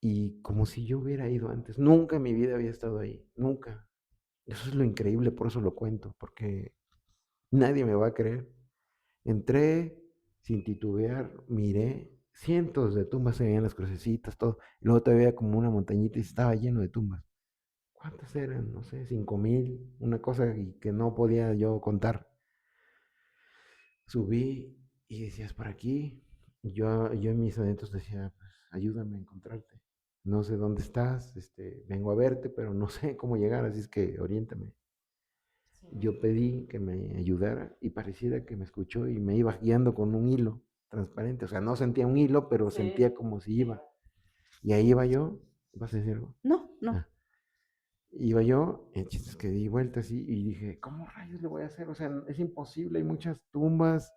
Y como si yo hubiera ido antes. Nunca en mi vida había estado ahí, nunca. Eso es lo increíble, por eso lo cuento, porque nadie me va a creer. Entré sin titubear, miré, cientos de tumbas se veían las crucecitas, todo. Y luego todavía como una montañita y estaba lleno de tumbas. ¿Cuántas eran? No sé, 5,000, una cosa que no podía yo contar. Subí y decías, por aquí. Yo en mis adentros decía, pues ayúdame a encontrarte. No sé dónde estás, vengo a verte, pero no sé cómo llegar, así es que oriéntame. Sí. Yo pedí que me ayudara y pareciera que me escuchó y me iba guiando con un hilo transparente. O sea, no sentía un hilo, pero sentía Sí. como si iba. Y ahí iba yo. ¿Vas a decir algo? No, no. Ah, iba yo, el chiste es que di vueltas y dije, ¿cómo rayos le voy a hacer? O sea, es imposible, hay muchas tumbas.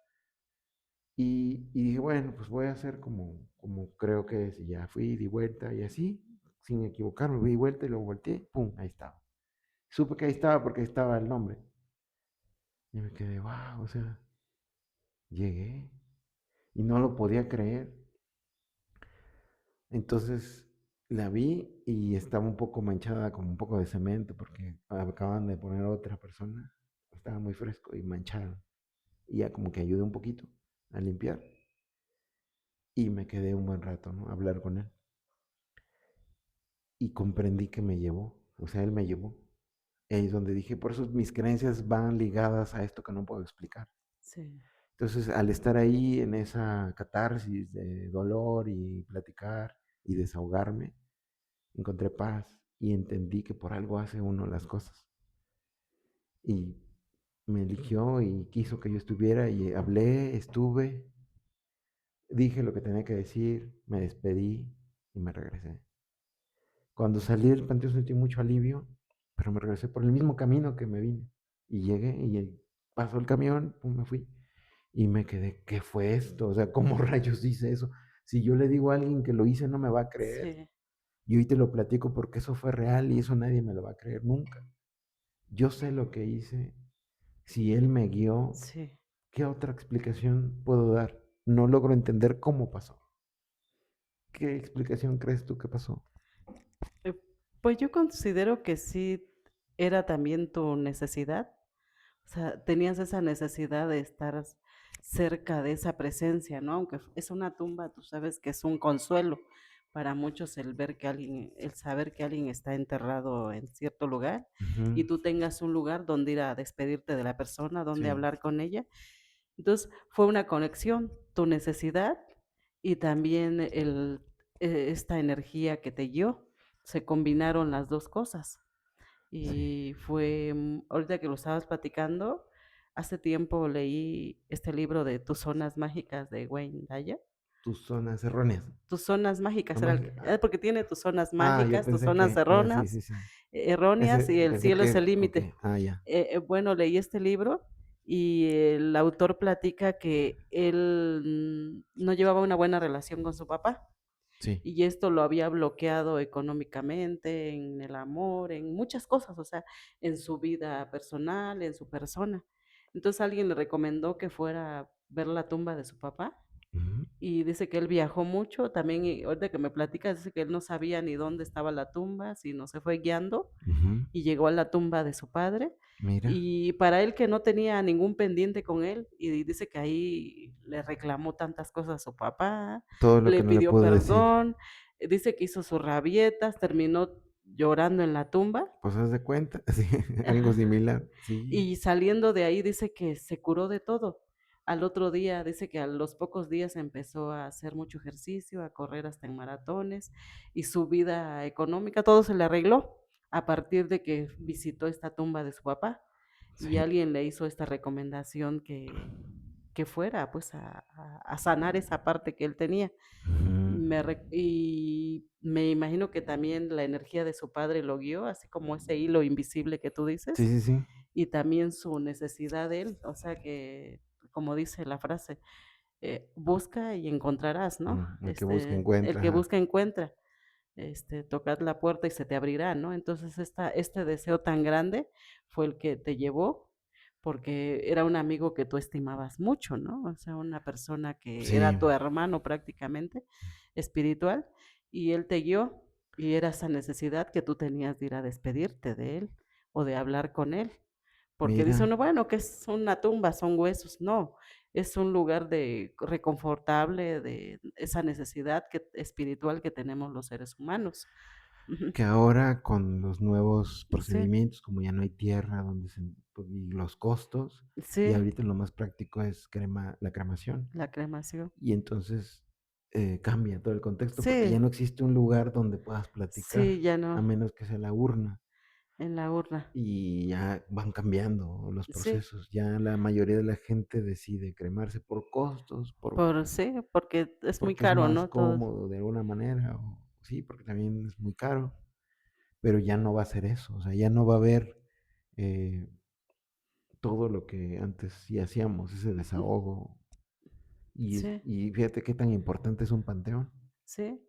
Y dije, bueno, pues voy a hacer como creo que es. Y ya fui, di vuelta y así, sin equivocarme, di vuelta y lo volteé, ¡pum! Ahí estaba. Supe que ahí estaba porque ahí estaba el nombre. Y me quedé, wow, o sea, llegué y no lo podía creer. Entonces la vi y estaba un poco manchada con un poco de cemento porque acaban de poner otra persona. Estaba muy fresco y mancharon. Y ya como que ayudé un poquito a limpiar. Y me quedé un buen rato, ¿no? A hablar con él. Y comprendí que me llevó. O sea, él me llevó. Y ahí es donde dije, por eso mis creencias van ligadas a esto que no puedo explicar. Sí. Entonces, al estar ahí en esa catarsis de dolor y platicar y desahogarme, encontré paz y entendí que por algo hace uno las cosas. Y me eligió y quiso que yo estuviera y hablé, estuve, dije lo que tenía que decir, me despedí y me regresé. Cuando salí del panteón sentí mucho alivio, pero me regresé por el mismo camino que me vine. Y llegué y pasó el camión, pum, me fui. Y me quedé, ¿qué fue esto? O sea, ¿cómo rayos hice eso? Si yo le digo a alguien que lo hice, no me va a creer. Sí. Y hoy te lo platico porque eso fue real y eso nadie me lo va a creer nunca. Yo sé lo que hice. Si él me guió, Sí. ¿qué otra explicación puedo dar? No logro entender cómo pasó. ¿Qué explicación crees tú que pasó? Eh, pues yo considero que sí era también tu necesidad. O sea, tenías esa necesidad de estar cerca de esa presencia, ¿no? Aunque es una tumba, tú sabes que es un consuelo para muchos el ver que alguien, el saber que alguien está enterrado en cierto lugar Ujú. y tú tengas un lugar donde ir a despedirte de la persona, donde Sí, hablar con ella. Entonces, fue una conexión, tu necesidad y también esta energía que te guió. Se combinaron las dos cosas. sí. Y fue, ahorita que lo estabas platicando, hace tiempo leí este libro de Tus zonas mágicas de Wayne Dyer. Tus zonas erróneas. Tus zonas mágicas era Mágica. porque tiene tus zonas Yo mágicas, tus pensé zonas que, ya, sí, sí, sí. erróneas y el Pensé cielo es el que, ok, límite. ya, Bueno, leí este libro y el autor platica que él no llevaba una buena relación con su papá sí. y esto lo había bloqueado económicamente, en el amor, en muchas cosas, o sea, en su vida personal, en su persona. Entonces alguien le recomendó que fuera a ver la tumba de su papá Ujú, y dice que él viajó mucho, también y ahorita que me platicas, dice que él no sabía ni dónde estaba la tumba, sino se fue guiando ujú. y llegó a la tumba de su padre. Mira, Y para él que no tenía ningún pendiente con él, y dice que ahí le reclamó tantas cosas a su papá, todo lo que le no le pidió puedo decir. perdón, dice que hizo sus rabietas, terminó llorando en la tumba. Pues haz de cuenta, sí, algo Ajá. similar, sí, Y saliendo de ahí dice que se curó de todo. Al otro día, dice que a los pocos días empezó a hacer mucho ejercicio, a correr hasta en maratones, y su vida económica, todo se le arregló a partir de que visitó esta tumba de su papá, y Sí. alguien le hizo esta recomendación que fuera, pues, a sanar esa parte que él tenía. Ujú. Y me imagino que también la energía de su padre lo guió, así como ese hilo invisible que tú Sí, dices, sí, sí. y también su necesidad de él, o sea que, como dice la frase, busca y encontrarás, ¿no? El que busca El encuentra, que ajá. busca encuentra, tocad la puerta y se te abrirá, ¿no? Entonces, este deseo tan grande fue el que te llevó, porque era un amigo que tú estimabas mucho, ¿no? O sea, una persona que Sí, era tu hermano prácticamente, espiritual, y él te guió, y era esa necesidad que tú tenías de ir a despedirte de él o de hablar con él. Porque dice mira, uno, bueno, que es una tumba, son huesos. No, es un lugar de reconfortable, de esa necesidad espiritual que tenemos los seres humanos. Ujú. que ahora con los nuevos Sí, procedimientos, como ya no hay tierra donde pues, y los costos, y sí, ahorita lo más práctico es la cremación. la cremación. Y entonces cambia todo el contexto porque ya Sí, no existe un lugar donde puedas platicar, sí, ya a no, menos que sea la urna. en la urna. Y ya van cambiando los Sí, procesos. Ya la mayoría de la gente decide cremarse por costos, sí, porque es muy porque es caro, más ¿no? Todo. cómodo de alguna manera, o sí, porque también es muy caro, pero ya no va a ser eso, o sea, ya no va a haber eh, todo lo que antes sí hacíamos, ese Ujú. desahogo. Sí, Y fíjate qué tan importante es un panteón. sí.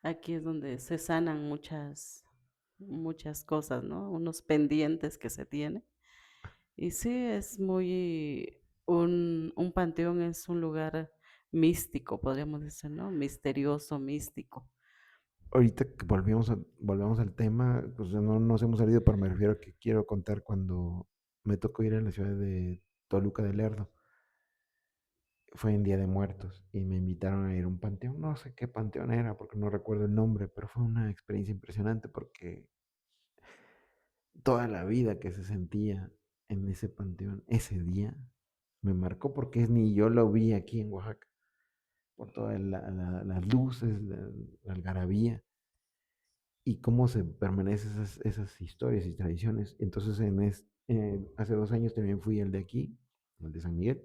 Aquí es donde se sanan muchas cosas, ¿no? Unos pendientes que se tienen. Y sí, es muy un panteón es un lugar místico, podríamos decir, ¿no? Misterioso, místico. Ahorita que volvemos al tema, pues no nos hemos salido, pero me refiero a que quiero contar cuando me tocó ir a la ciudad de Toluca del Lerdo. Fue en Día de Muertos y me invitaron a ir a un panteón. No sé qué panteón era porque no recuerdo el nombre, pero fue una experiencia impresionante porque toda la vida que se sentía en ese panteón ese día me marcó porque ni yo lo vi aquí en Oaxaca, por todas las luces, la algarabía y cómo se permanecen esas historias y tradiciones. Entonces, hace 2 años también fui el de aquí, el de San Miguel,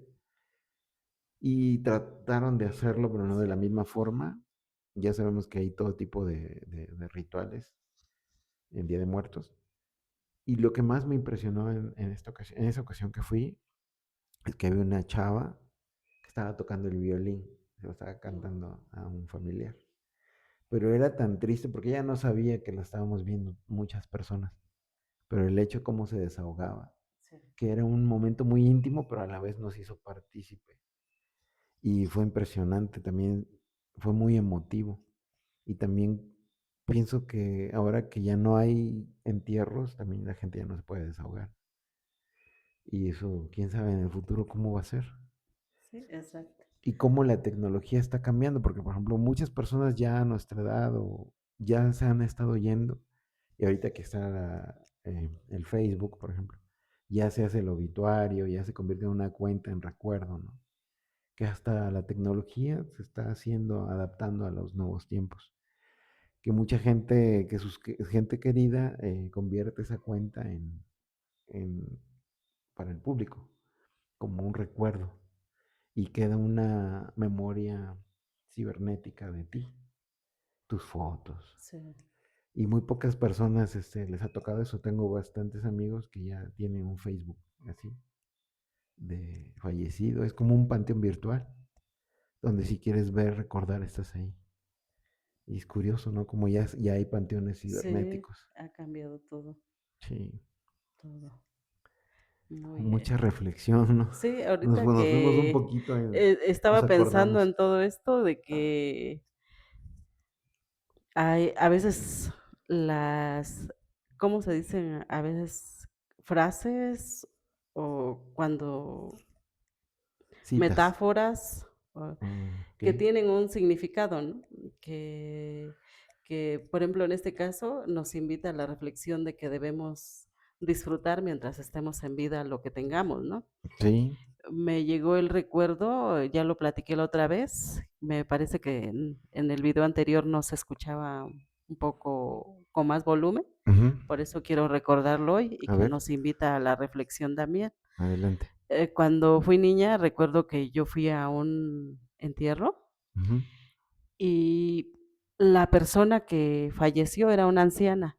y trataron de hacerlo, pero no de la misma forma. Ya sabemos que hay todo tipo de rituales en Día de Muertos. Y lo que más me impresionó en esa ocasión que fui, es que había una chava que estaba tocando el violín, se lo estaba cantando a un familiar. Pero era tan triste porque ella no sabía que la estábamos viendo muchas personas, pero el hecho cómo se desahogaba, Sí, que era un momento muy íntimo, pero a la vez nos hizo partícipe. Y fue impresionante, también fue muy emotivo. Y también pienso que ahora que ya no hay entierros, también la gente ya no se puede desahogar. Y eso, quién sabe en el futuro cómo va a ser. sí, exacto. Y cómo la tecnología está cambiando, porque por ejemplo muchas personas ya a nuestra edad o ya se han estado yendo, y ahorita que está el Facebook, por ejemplo, ya se hace el obituario, ya se convierte en una cuenta en recuerdo, ¿no? Que hasta la tecnología se está haciendo, adaptando a los nuevos tiempos. Que mucha gente, gente querida, convierte esa cuenta en- para el público, como un recuerdo, y queda una memoria cibernética de ti, tus fotos. Sí, Y muy pocas personas les ha tocado eso. Tengo bastantes amigos que ya tienen un Facebook así, de fallecido. Es como un panteón virtual, donde si quieres ver, recordar, estás ahí. Y es curioso, ¿no? Como ya hay panteones sí, cibernéticos. ha cambiado todo, Sí, todo. Muy, mucha reflexión, ¿no? sí, Nos, ahorita nos fuimos un que poquito, nos estaba pensando acordamos. en todo esto de que hay a veces las, ¿cómo se dicen? A veces frases o cuando Citas. metáforas, o Ok. que tienen un significado, ¿no? Que por ejemplo, en este caso, nos invita a la reflexión de que debemos disfrutar mientras estemos en vida lo que tengamos, ¿no? Sí, me llegó el recuerdo, ya lo platiqué la otra vez, me parece que en el video anterior no se escuchaba un poco con más volumen, Ujú. por eso quiero recordarlo hoy y A que ver, nos invita a la reflexión también. adelante. Cuando fui niña, recuerdo que yo fui a un entierro Ujú. y la persona que falleció era una anciana.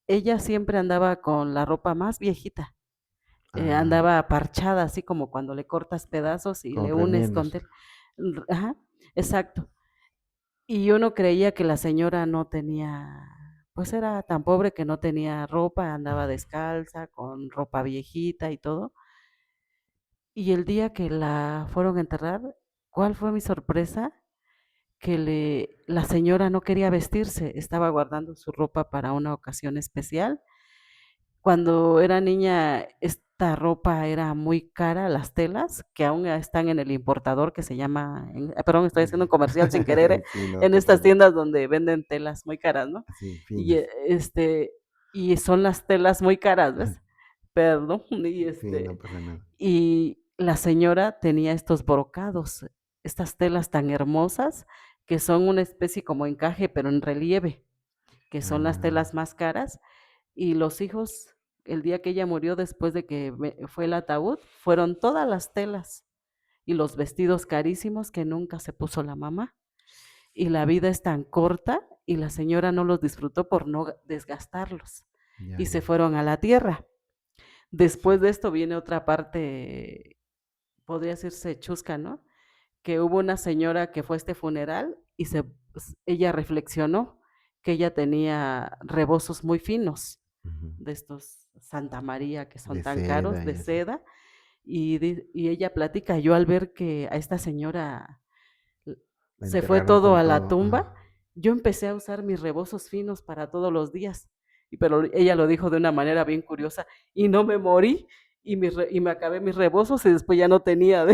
Ella siempre andaba con la ropa más viejita. Ah, Andaba parchada, así como cuando le cortas pedazos y con le unes con remiendos. tela. Ajá, exacto. Y uno creía que la señora no tenía, pues era tan pobre que no tenía ropa, andaba Ujú. descalza, con ropa viejita y todo. Y el día que la fueron a enterrar, ¿cuál fue mi sorpresa? Que la señora no quería vestirse, estaba guardando su ropa para una ocasión especial. Cuando era niña, esta ropa era muy cara, las telas, que aún están en el importador que se llama, perdón, estoy Sí, haciendo un sí. comercial sin querer, Sí, no en te estas preocupes. tiendas donde venden telas muy caras, ¿no? Sí, Y, finas. y son las telas muy caras, ¿ves? Perdón, Sí, no pasa nada. y la señora tenía estos brocados, estas telas tan hermosas que son una especie como encaje, pero en relieve, que son las Ah, telas más caras, y los hijos, el día que ella murió, después de que fue el ataúd, fueron todas las telas y los vestidos carísimos que nunca se puso la mamá. Y la vida es tan corta y la señora no los disfrutó por no desgastarlos ya, y se ya. fueron a la tierra. Después Sí. de esto viene otra parte, podría decirse chusca, ¿no? Que hubo una señora que fue a este funeral y ella reflexionó que ella tenía rebozos muy finos Ujú. de estos Santa María que son De tan caros, seda de y así. seda, y ella platica, yo al ver que a esta señora La se fue enterraron todo con a la todo. tumba, Ajá. yo empecé a usar mis rebozos finos para todos los días, pero ella lo dijo de una manera bien curiosa, y no me morí, y me acabé mis rebozos y después ya no tenía,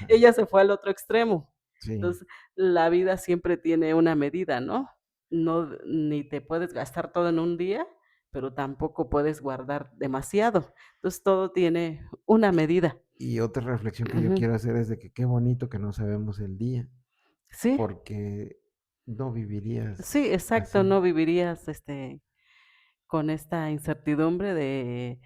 ella se fue al otro extremo. Sí. Entonces, la vida siempre tiene una medida, ¿no? No, ni te puedes gastar todo en un día, pero tampoco puedes guardar demasiado. Entonces, todo tiene una medida. Y otra reflexión que yo Ujú. quiero hacer es de que qué bonito que no sabemos el día, Sí, porque no vivirías sí, exacto, así. no vivirías, con esta incertidumbre de,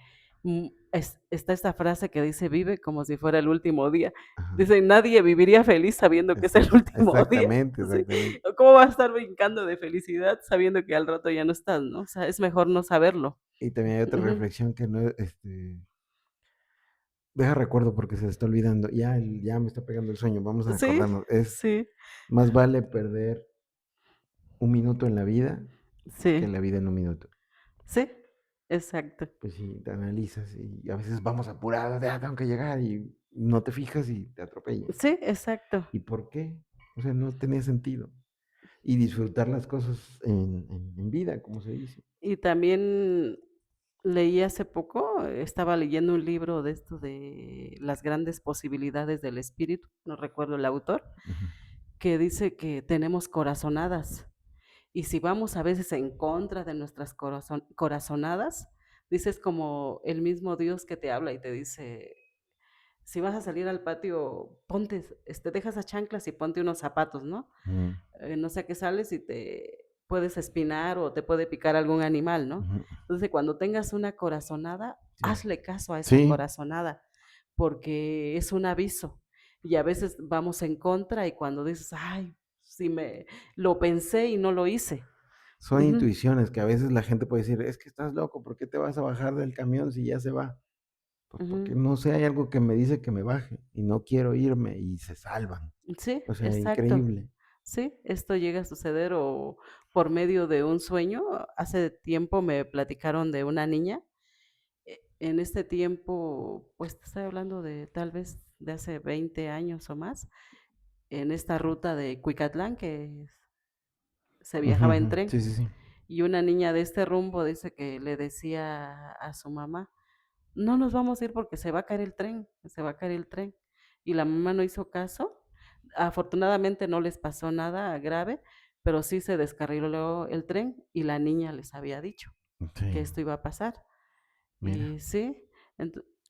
está esta frase que dice: "Vive como si fuera el último día". Ajá. Dice: "Nadie viviría feliz sabiendo que es el último día". Exactamente, Sí, exactamente. ¿cómo vas a estar brincando de felicidad sabiendo que al rato ya no estás, no? O sea, es mejor no saberlo. Y también hay otra Ujú. reflexión que no, deja recuerdo porque se está olvidando. Ya, ya me está pegando el sueño. Vamos a Sí, acordarnos. Es sí, más vale perder un minuto en la vida que sí, la vida en un minuto. sí, exacto. Pues si te analizas y a veces vamos apurados, ya tengo que llegar y no te fijas y te atropellan. Sí, exacto. ¿Y por qué? O sea, no tenía sentido. Y disfrutar las cosas en vida, como se dice. Y también leí hace poco, estaba leyendo un libro de esto de las grandes posibilidades del espíritu, no recuerdo el autor, Ujú. que dice que tenemos corazonadas. Y si vamos a veces en contra de nuestras corazonadas, dices como el mismo Dios que te habla y te dice, si vas a salir al patio, ponte, deja esas chanclas y ponte unos zapatos, ¿no? Ujú. No sé a qué sales y te puedes espinar o te puede picar algún animal, ¿no? Ujú. Entonces, cuando tengas una corazonada, Sí. hazle caso a esa Sí, corazonada, porque es un aviso. Y a veces vamos en contra y cuando dices, ay, si me lo pensé y no lo hice. son Ujú, intuiciones que a veces la gente puede decir, es que estás loco, ¿por qué te vas a bajar del camión si ya se va? Pues porque ujú. no sé, hay algo que me dice que me baje y no quiero irme y se salvan. Sí, O sea, exacto. increíble. Sí, esto llega a suceder o por medio de un sueño. Hace tiempo me platicaron de una niña. En este tiempo, pues te estoy hablando de tal vez de hace 20 años o más, en esta ruta de Cuicatlán que se Ujú, viajaba en ujú. tren. Sí, sí, sí. Y una niña de este rumbo dice que le decía a su mamá: "No nos vamos a ir porque se va a caer el tren, se va a caer el tren". Y la mamá no hizo caso. Afortunadamente no les pasó nada grave, pero sí se descarriló el tren y la niña les había dicho Sí, que esto iba a pasar. mira. Y sí,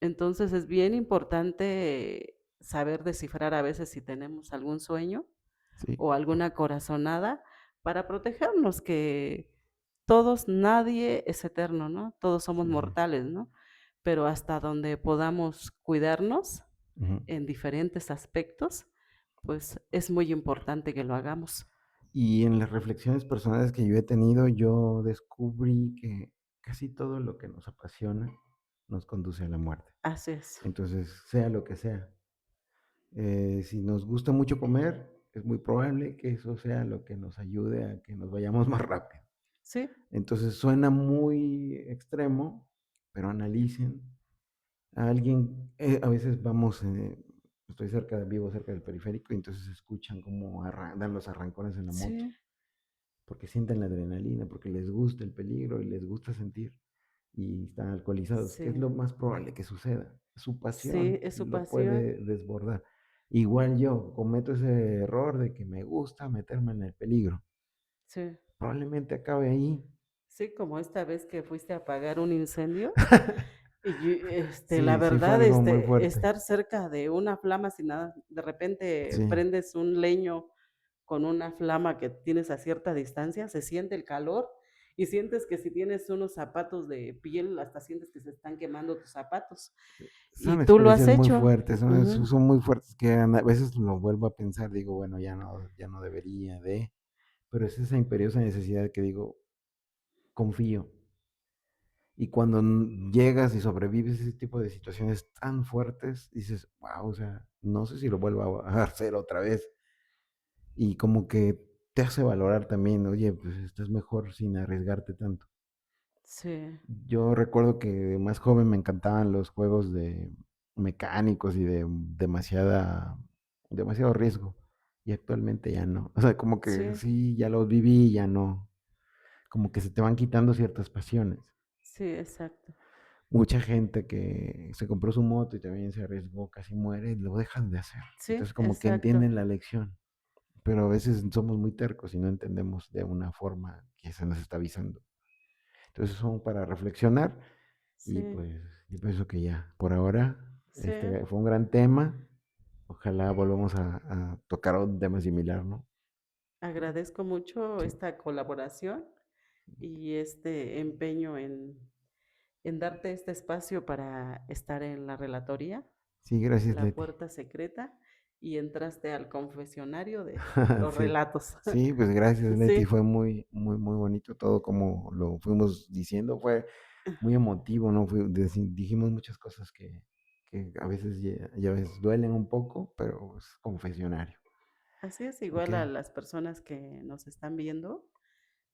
Entonces, es bien importante saber descifrar a veces si tenemos algún sueño Sí, o alguna corazonada para protegernos, que todos, nadie es eterno, ¿no? Todos somos sí, sí. mortales, ¿no? Pero hasta donde podamos cuidarnos Ujú. en diferentes aspectos, pues es muy importante que lo hagamos. Y en las reflexiones personales que yo he tenido, yo descubrí que casi todo lo que nos apasiona nos conduce a la muerte. Así es. Entonces, sea lo que sea, si nos gusta mucho comer, es muy probable que eso sea lo que nos ayude a que nos vayamos más rápido. Sí, Entonces, suena muy extremo, pero analicen a alguien, a veces vamos, estoy vivo cerca del periférico, y entonces escuchan cómo dan los arrancones en la moto, sí, porque sienten la adrenalina, porque les gusta el peligro y les gusta sentir, y están alcoholizados. ¿Qué es sí, lo más probable que suceda? Su sí, pasión es su lo pasión. puede desbordar. Igual yo cometo ese error de que me gusta meterme en el peligro. Sí, Probablemente acabe ahí. sí, como esta vez que fuiste a apagar un incendio. Y la Sí, sí fue verdad, algo muy fuerte. estar cerca de una flama sin nada, de repente Sí, prendes un leño con una flama que tienes a cierta distancia, se siente el calor y sientes que si tienes unos zapatos de piel, hasta sientes que se están quemando tus zapatos. Y son tú lo has experiencias muy hecho. fuertes, Ujú. son muy fuertes que a veces lo vuelvo a pensar, digo, bueno, ya no debería de, pero es esa imperiosa necesidad que digo, confío. Y cuando llegas y sobrevives ese tipo de situaciones tan fuertes, dices, wow, o sea, no sé si lo vuelvo a hacer otra vez. Y como que te hace valorar también, oye, pues estás mejor sin arriesgarte tanto. Sí, Yo recuerdo que de más joven me encantaban los juegos de mecánicos y de demasiado riesgo. Y actualmente ya no. O sea, como que sí, sí, ya los viví, ya no. Como que se te van quitando ciertas pasiones. sí, exacto. Mucha gente que se compró su moto y también se arriesgó, casi muere, lo dejan de hacer. Sí, Entonces como que exacto. entienden la lección. Pero a veces somos muy tercos y no entendemos de una forma que se nos está avisando. Entonces son para reflexionar. Y Sí, pues yo pienso que ya, por ahora, sí. fue un gran tema. Ojalá volvamos a tocar un tema similar, ¿no? Agradezco mucho Sí, esta colaboración y este empeño en darte este espacio para estar en la relatoría, sí, gracias, la Leti. puerta secreta, y entraste al confesionario de los Sí, relatos. sí, pues gracias, Leti. Sí, Fue muy, muy, muy bonito todo como lo fuimos diciendo. Fue muy emotivo, ¿no? Dijimos muchas cosas que a veces ya a veces duelen un poco, pero es confesionario. así es, Ok, igual a las personas que nos están viendo,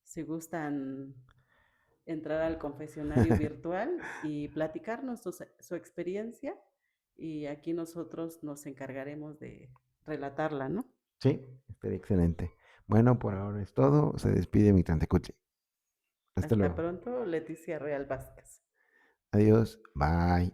si gustan entrar al confesionario virtual y platicarnos su experiencia, y aquí nosotros nos encargaremos de relatarla, ¿no? sí, estaría excelente. Bueno, por ahora es todo. Se despide mi tante Cuti. Hasta Hasta luego. pronto, Leticia Real Vázquez. Adiós. Bye.